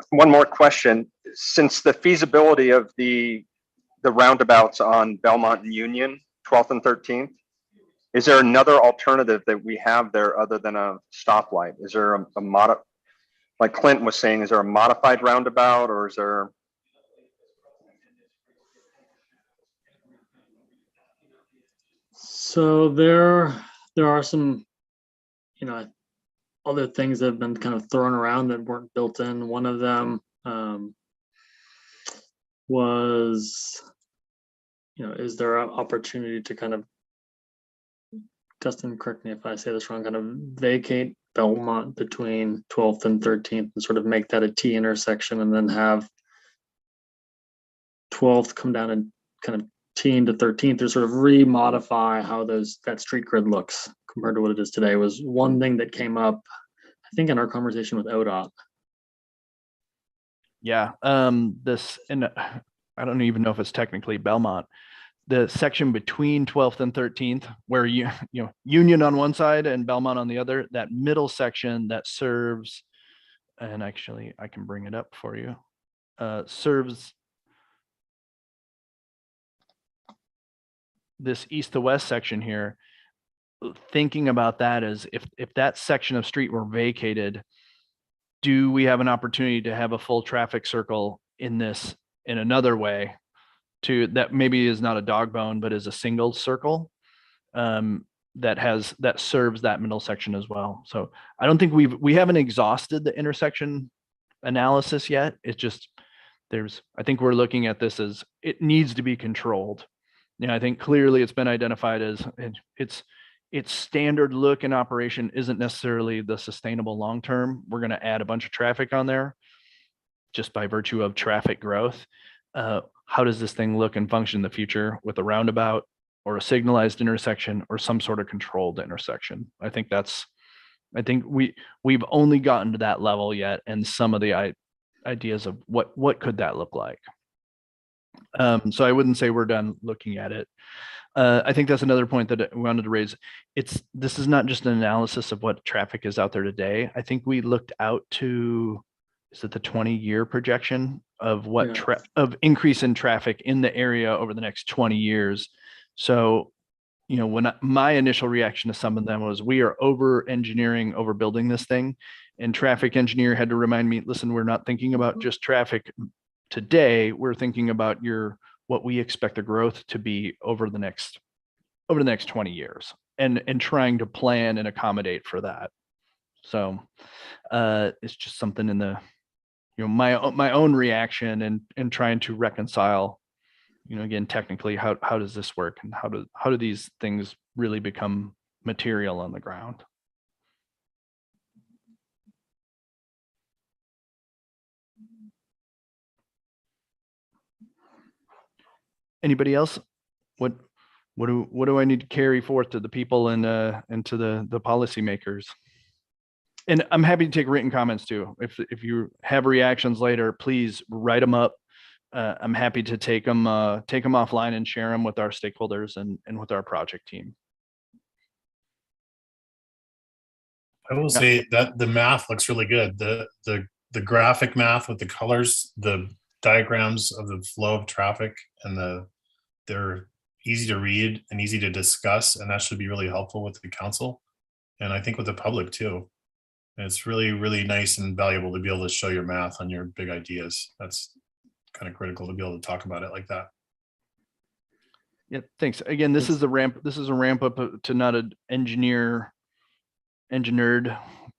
one more question, since the feasibility of the roundabouts on Belmont and Union, 12th and 13th, is there another alternative that we have there other than a stoplight? Is there a like Clint was saying, is there a modified roundabout, or is there? So there are some, other things that have been kind of thrown around that weren't built in. One of them was, is there an opportunity to kind of, Dustin, correct me if I say this wrong, kind of vacate Belmont between 12th and 13th and sort of make that a T intersection, and then have 12th come down and kind of T into 13th, or sort of remodify how that street grid looks compared to what it is today, was one thing that came up, I think, in our conversation with ODOT. Yeah. I don't even know if it's technically Belmont, the section between 12th and 13th, where you know, Union on one side and Belmont on the other, that middle section that serves, and actually I can bring it up for you, serves this east to west section here. Thinking about that as if that section of street were vacated, do we have an opportunity to have a full traffic circle in this in another way, to that maybe is not a dog bone, but is a single circle that serves that middle section as well. So I don't think we haven't exhausted the intersection analysis yet. It's just I think we're looking at this as it needs to be controlled. Yeah, I think clearly it's been identified as its standard look and operation isn't necessarily the sustainable long term. We're going to add a bunch of traffic on there just by virtue of traffic growth. How does this thing look and function in the future with a roundabout or a signalized intersection or some sort of controlled intersection? I think we've only gotten to that level yet, and some of the ideas of what could that look like. So I wouldn't say we're done looking at it. I think that's another point that we wanted to raise. This is not just an analysis of what traffic is out there today. I think we looked out to, is it the 20-year projection of what of increase in traffic in the area over the next 20 years. So, you know, when my initial reaction to some of them was, we are overbuilding this thing, and traffic engineer had to remind me, listen, we're not thinking about just traffic today. We're thinking about what we expect the growth to be over the next 20 years, and trying to plan and accommodate for that. So it's just something in the, you know, my own reaction and trying to reconcile, you know, again, technically, how does this work, and how do these things really become material on the ground? Anybody else? What do I need to carry forth to the people and to the policymakers? And I'm happy to take written comments too. If you have reactions later, please write them up. I'm happy to take them offline and share them with our stakeholders and with our project team. I will say that the math looks really good. The graphic math with the colors, the diagrams of the flow of traffic, and they're easy to read and easy to discuss, and that should be really helpful with the council, and I think with the public too. And it's really, really nice and valuable to be able to show your math on your big ideas. That's kind of critical to be able to talk about it like that. Yeah, thanks. Again, this is a ramp up to not an engineered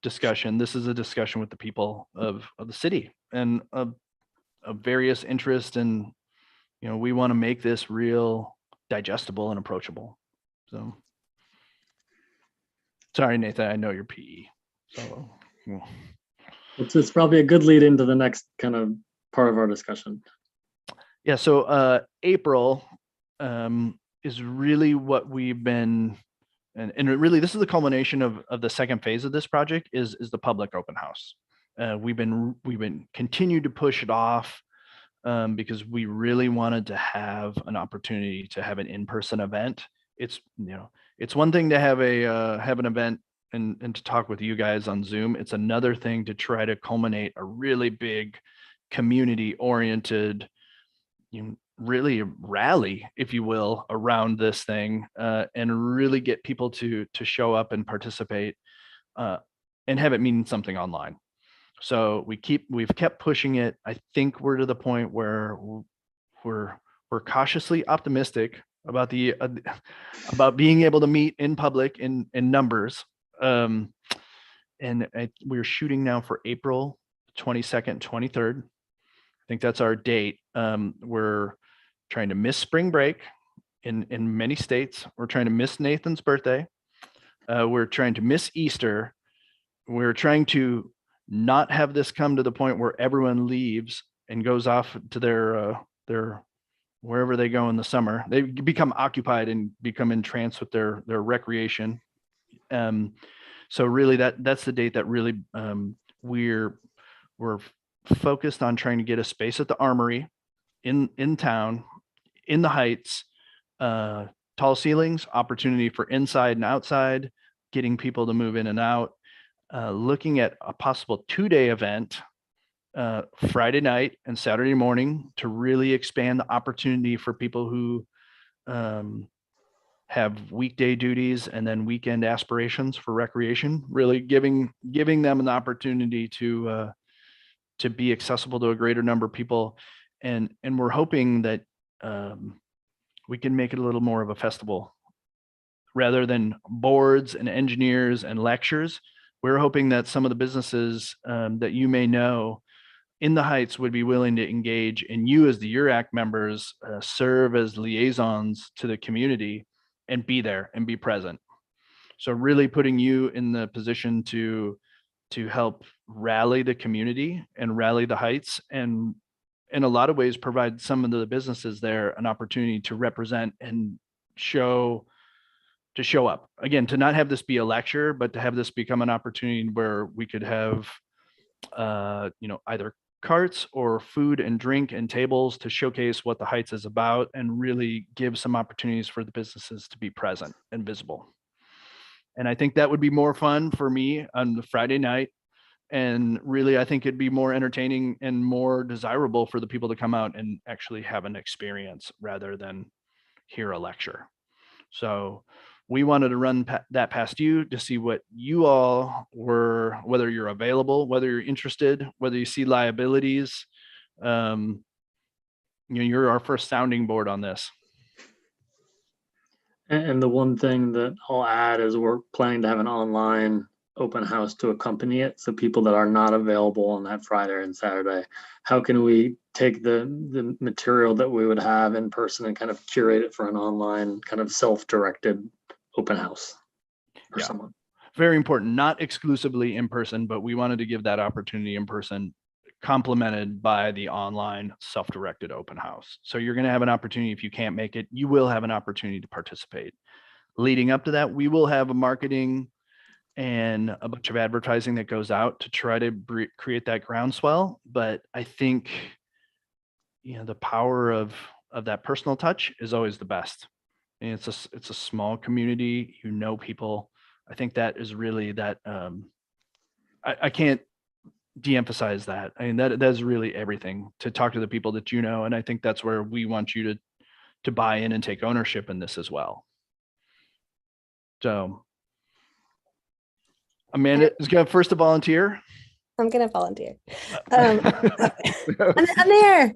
discussion. This is a discussion with the people of the city and of various interests, and you know, we want to make this real digestible and approachable. So sorry, Nathan, I know you're PE. So it's probably a good lead into the next kind of part of our discussion. Yeah, so April is really what we've been, and really this is the culmination of the second phase of this project is the public open house. We've been continued to push it off because we really wanted to have an opportunity to have an in-person event. It's, you know, it's one thing to have an event and to talk with you guys on Zoom. It's another thing to try to culminate a really big community oriented, you know, really rally, if you will, around this thing, and really get people to show up and participate, and have it mean something online. So we've kept pushing it. I think we're to the point where we're cautiously optimistic about about being able to meet in public in numbers. And we're shooting now for April 22nd, 23rd. I think that's our date. We're trying to miss spring break in many states. We're trying to miss Nathan's birthday. We're trying to miss Easter. We're trying to not have this come to the point where everyone leaves and goes off to their wherever they go in the summer. They become occupied and become entranced with their recreation. So really that's the date that really we're focused on trying to get a space at the Armory in town, in the Heights, tall ceilings, opportunity for inside and outside, getting people to move in and out, looking at a possible 2-day event, Friday night and Saturday morning, to really expand the opportunity for people who have weekday duties and then weekend aspirations for recreation, really giving them an opportunity to be accessible to a greater number of people. And we're hoping that we can make it a little more of a festival rather than boards and engineers and lectures. We're hoping that some of the businesses that you may know in the Heights would be willing to engage, and you as the URAC members serve as liaisons to the community and be there and be present. So really putting you in the position to help rally the community and rally the Heights, and in a lot of ways provide some of the businesses there an opportunity to represent and show up. Again, to not have this be a lecture, but to have this become an opportunity where we could have either carts or food and drink and tables to showcase what the Heights is about, and really give some opportunities for the businesses to be present and visible. And I think that would be more fun for me on the Friday night. And really, I think it'd be more entertaining and more desirable for the people to come out and actually have an experience rather than hear a lecture. So we wanted to run that past you to see what you all were, whether you're available, whether you're interested, whether you see liabilities. You're our first sounding board on this. And the one thing that I'll add is we're planning to have an online open house to accompany it. So people that are not available on that Friday and Saturday, how can we take the material that we would have in person and kind of curate it for an online kind of self-directed open house for someone? Very important, not exclusively in person, but we wanted to give that opportunity in person, complemented by the online self-directed open house. So you're going to have an opportunity. If you can't make it, you will have an opportunity to participate. Leading up to that, we will have a marketing and a bunch of advertising that goes out to try to create that groundswell. But I think, the power of that personal touch is always the best. And it's a small community, people. I think that is really that. I can't de-emphasize that. I mean, that's really everything, to talk to the people that you know. And I think that's where we want you to buy in and take ownership in this as well. So Amanda is going to first to volunteer. I'm gonna volunteer. I'm there.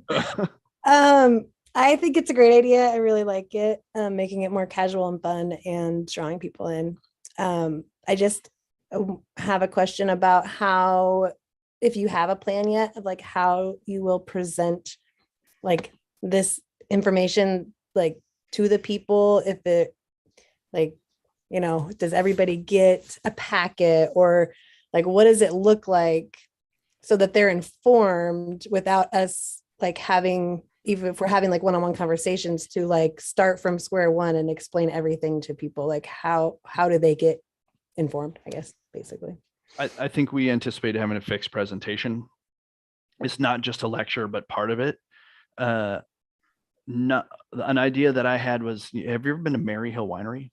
I think it's a great idea. I really like it. Making it more casual and fun and drawing people in. I just have a question about how, if you have a plan yet, of like how you will present like this information like to the people. If it does everybody get a packet, or like what does it look like, so that they're informed without us like having, even if we're having like one-on-one conversations, to like start from square one and explain everything to people. Like how do they get informed, I guess, basically. I think we anticipate having a fixed presentation. It's not just a lecture, but part of it. Not an idea that I had was, have you ever been to Mary Hill Winery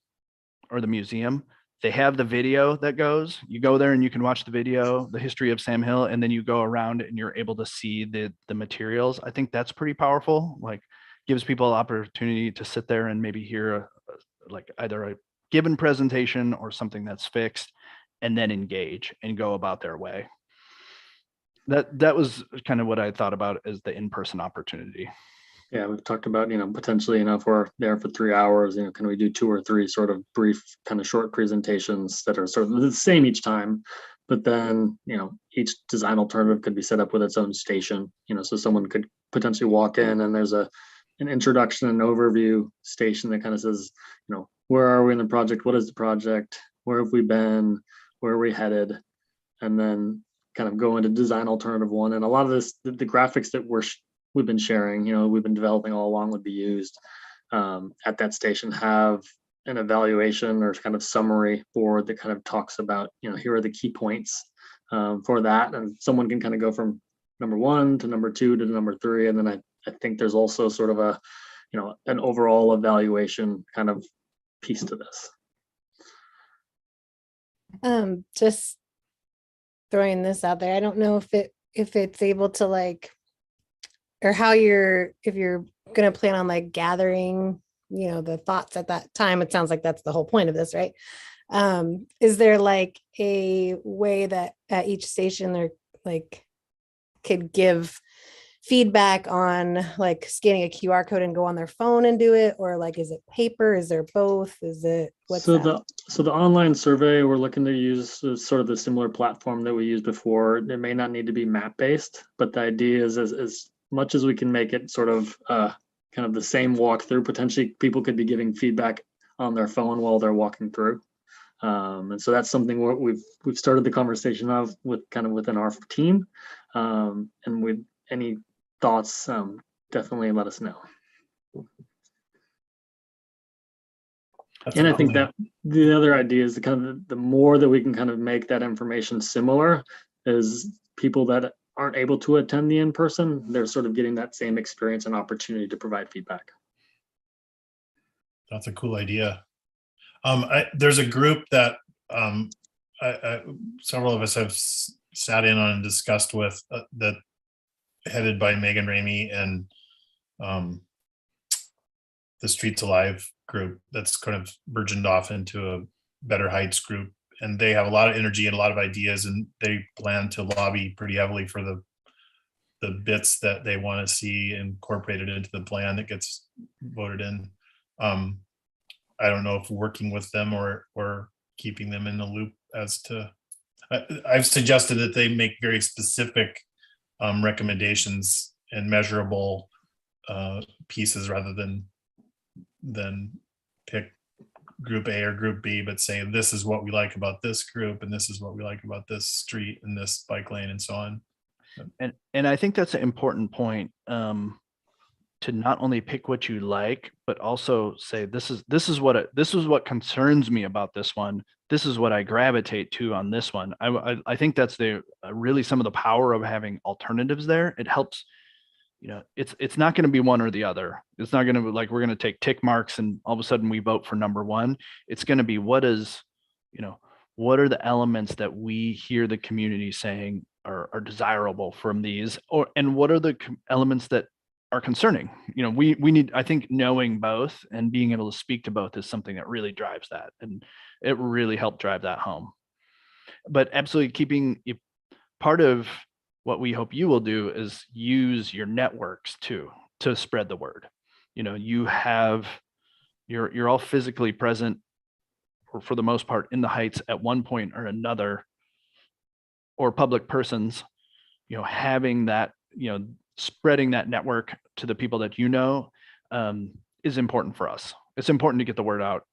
or the museum? They have the video that goes, you go there and you can watch the video, the history of Sam Hill, and then you go around and you're able to see the materials. I think that's pretty powerful. Like, gives people an opportunity to sit there and maybe hear like either a given presentation or something that's fixed, and then engage and go about their way. That was kind of what I thought about as the in-person opportunity. Yeah, we've talked about, potentially, if we're there for 3 hours, can we do 2 or 3 sort of brief, kind of short presentations that are sort of the same each time, but then, each design alternative could be set up with its own station, so someone could potentially walk in and there's an introduction and overview station that kind of says, where are we in the project? What is the project? Where have we been? Where are we headed? And then kind of go into design alternative 1. And a lot of this, the graphics that we've been sharing, we've been developing all along, would be used at that station, have an evaluation or kind of summary board that kind of talks about, here are the key points for that. And someone can kind of go from number 1 to number 2 to number 3. And then I I think there's also sort of a, an overall evaluation kind of piece to this. Just throwing this out there. I don't know if it's able to like, or how if you're gonna plan on like gathering, the thoughts at that time. It sounds like that's the whole point of this, right? Is there like a way that at each station they're like could give feedback on like scanning a QR code and go on their phone and do it, or like is it paper? Is there both? Is it what's that? So the online survey we're looking to use is sort of the similar platform that we used before. It may not need to be map based, but the idea is as much as we can make it sort of kind of the same walkthrough. Potentially, people could be giving feedback on their phone while they're walking through. And so that's something we've started the conversation of with kind of within our team. And with any thoughts, definitely let us know. And I think that the other idea is the more that we can kind of make that information similar, is people that aren't able to attend the in-person, they're sort of getting that same experience and opportunity to provide feedback. That's a cool idea. There's a group that several of us have sat in on and discussed with, that headed by Megan Ramey and the Streets Alive group that's kind of burgeoned off into a Better Heights group. And they have a lot of energy and a lot of ideas, and they plan to lobby pretty heavily for the bits that they want to see incorporated into the plan that gets voted in. I don't know if working with them or keeping them in the loop as to, I've suggested that they make very specific recommendations and measurable pieces rather than pick group A or group B, but say, this is what we like about this group, and this is what we like about this street and this bike lane and so on. And I think that's an important point, to not only pick what you like, but also say, this is what concerns me about this one. This is what I gravitate to on this one. I think that's really some of the power of having alternatives there. It helps, it's not going to be one or the other. It's not going to be like, we're going to take tick marks and all of a sudden we vote for number one. It's going to be, what are the elements that we hear the community saying are desirable from these, and what are the elements that are concerning? We need, I think, knowing both and being able to speak to both is something that really drives that, and it really helped drive that home. But absolutely, keeping part of what we hope you will do is use your networks to spread the word. You're all physically present, or for the most part, in the Heights at one point or another, or public persons, having that, spreading that network to the people that is important for us. It's important to get the word out.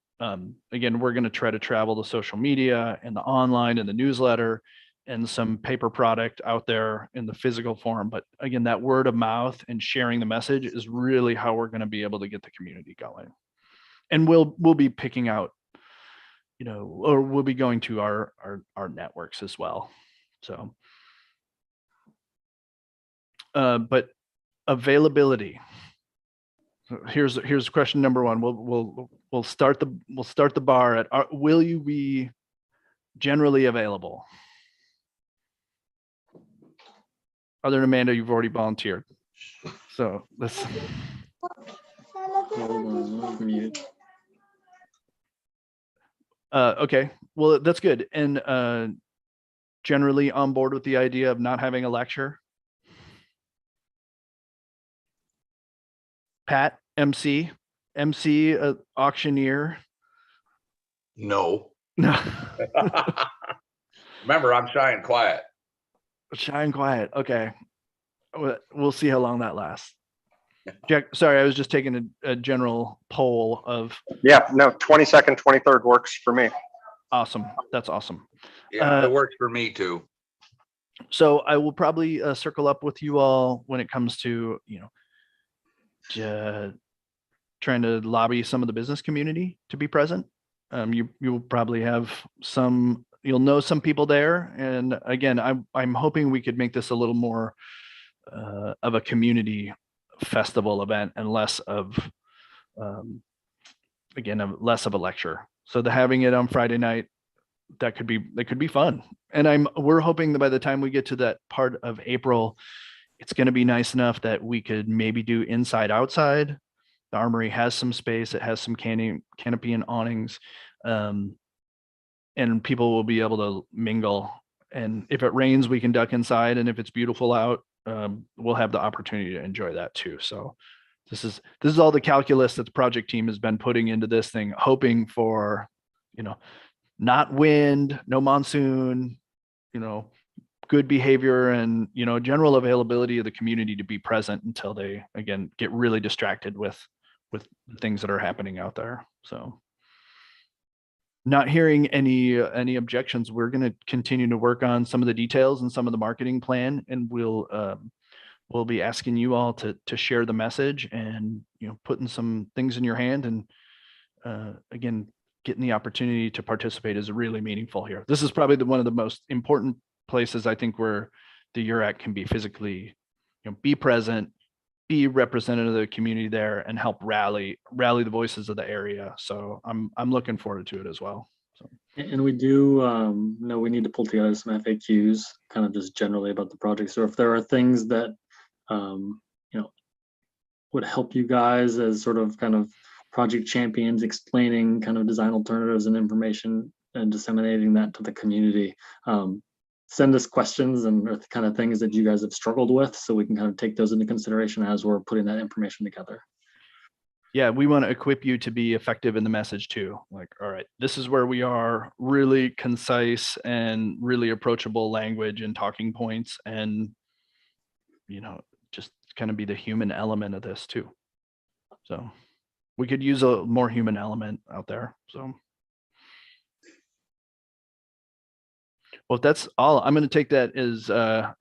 Again, we're going to try to travel the social media and the online and the newsletter and some paper product out there in the physical form. But again, that word of mouth and sharing the message is really how we're going to be able to get the community going. And we'll be picking out, or we'll be going to our networks as well. So, but availability. Here's question number one. We'll start the bar at, will you be generally available? Other than Amanda, you've already volunteered. So let's. Okay, well, that's good. And generally on board with the idea of not having a lecture. Pat, MC, auctioneer. No. No. Remember, I'm shy and quiet. Shy and quiet. Okay. We'll see how long that lasts. Jack, sorry, I was just taking a general poll of. Yeah, no, 22nd, 23rd works for me. Awesome. That's awesome. Yeah, it works for me too. So I will probably circle up with you all when it comes to, trying to lobby some of the business community to be present. You will probably have you'll know some people there. And again, I'm hoping we could make this a little more of a community festival event and less of, again, less of a lecture. So the having it on Friday night, that could be fun. And we're hoping that by the time we get to that part of April, it's going to be nice enough that we could maybe do inside outside. The Armory has some space. It has some canopy and awnings. And people will be able to mingle. And if it rains, we can duck inside. And if it's beautiful out, we'll have the opportunity to enjoy that too. So this is all the calculus that the project team has been putting into this thing, hoping for, not wind, no monsoon, good behavior and, general availability of the community to be present until they, again, get really distracted with things that are happening out there. So not hearing any objections, we're going to continue to work on some of the details and some of the marketing plan, and we'll be asking you all to share the message and, putting some things in your hand. And again, getting the opportunity to participate is really meaningful here. This is probably one of the most important places I think where the URAC can be physically, be present, be representative of the community there, and help rally the voices of the area. So I'm looking forward to it as well. So. And we do know we need to pull together some FAQs, kind of just generally about the project. So if there are things that would help you guys as sort of kind of project champions, explaining kind of design alternatives and information and disseminating that to the community, send us questions and the kind of things that you guys have struggled with, so we can kind of take those into consideration as we're putting that information together. Yeah, we want to equip you to be effective in the message too. Like, all right, this is where we are, really concise and really approachable language and talking points, and just kind of be the human element of this too. So we could use a more human element out there. So. Well, that's all. I'm going to take that as a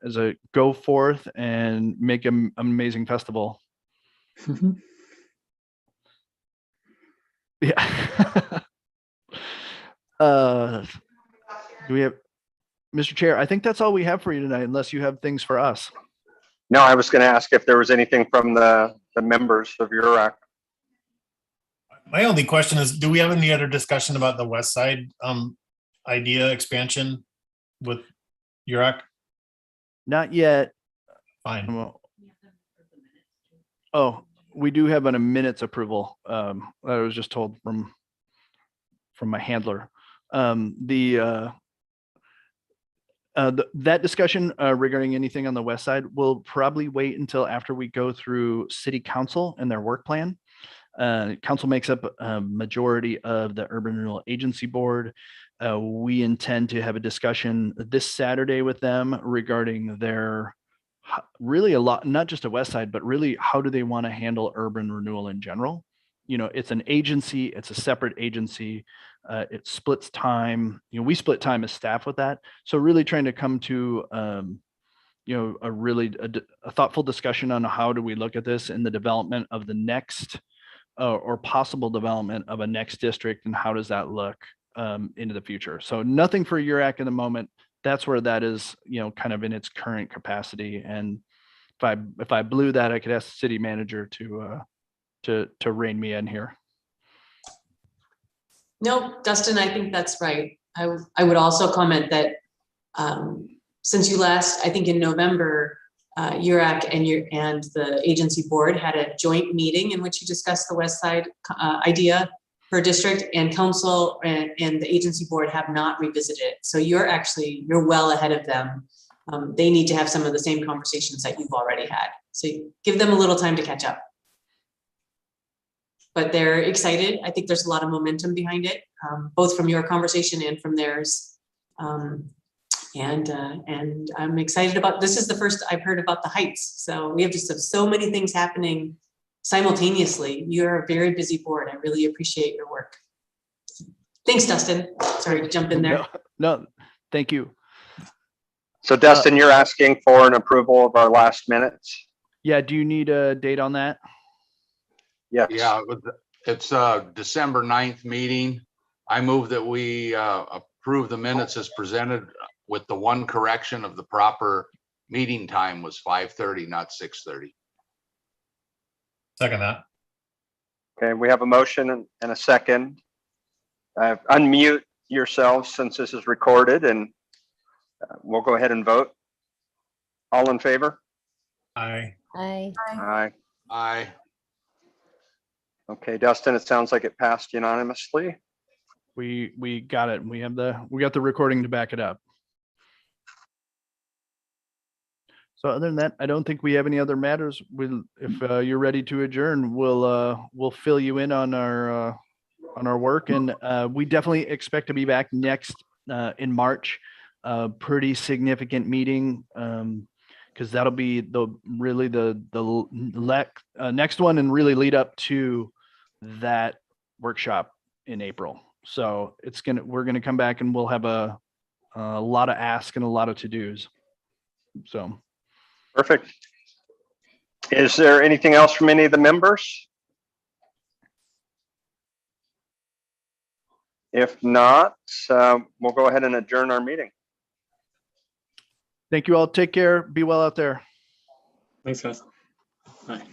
go forth and make an amazing festival. Yeah. Do we have, Mr. Chair? I think that's all we have for you tonight, unless you have things for us. No, I was going to ask if there was anything from the members of URAC. My only question is, do we have any other discussion about the West Side idea expansion with URAC? Not yet. Fine. Well, oh, we do have a minutes approval. I was just told from my handler. That discussion regarding anything on the West Side will probably wait until after we go through City Council and their work plan. Council makes up a majority of the Urban Renewal Agency Board. We intend to have a discussion this Saturday with them regarding their really a lot, not just a West Side, but really how do they want to handle urban renewal in general. It's an agency, it's a separate agency. It splits time. We split time as staff with that. So really trying to come to a thoughtful discussion on how do we look at this in the development of the next or possible development of a next district, and how does that look into the future. So nothing for URAC in the moment. That's where that is, kind of in its current capacity. And if I blew that, I could ask the city manager to rein me in here. No, Dustin, I think that's right. I would also comment that since you last, I think in November, URAC and the agency board had a joint meeting in which you discussed the West Side idea per district, and council and the agency board have not revisited it. So you're well ahead of them. They need to have some of the same conversations that you've already had. So give them a little time to catch up. But they're excited. I think there's a lot of momentum behind it, both from your conversation and from theirs. And I'm excited about, this is the first I've heard about the Heights. So we have just have so many things happening simultaneously. You're a very busy board. I really appreciate your work. Thanks, Dustin. Sorry to jump in there. No, thank you. So Dustin, you're asking for an approval of our last minutes? Yeah, do you need a date on that? Yes. Yeah, it's December 9th meeting. I move that we approve the minutes as presented with the one correction of the proper meeting time was 5:30, not 6:30. Second that. Okay, we have a motion and a second. Unmute yourselves since this is recorded, and we'll go ahead and vote. All in favor? Aye. Aye. Aye. Okay, Dustin, it sounds like it passed unanimously. We got it. We got the recording to back it up. So other than that, I don't think we have any other matters. If you're ready to adjourn, we'll fill you in on our work, and we definitely expect to be back next in March. Pretty significant meeting, because that'll be the next one, and really lead up to that workshop in April. So we're gonna come back and we'll have a lot of asks and a lot of to-dos. So. Perfect. Is there anything else from any of the members? If not, we'll go ahead and adjourn our meeting. Thank you all. Take care. Be well out there. Thanks, guys. Bye.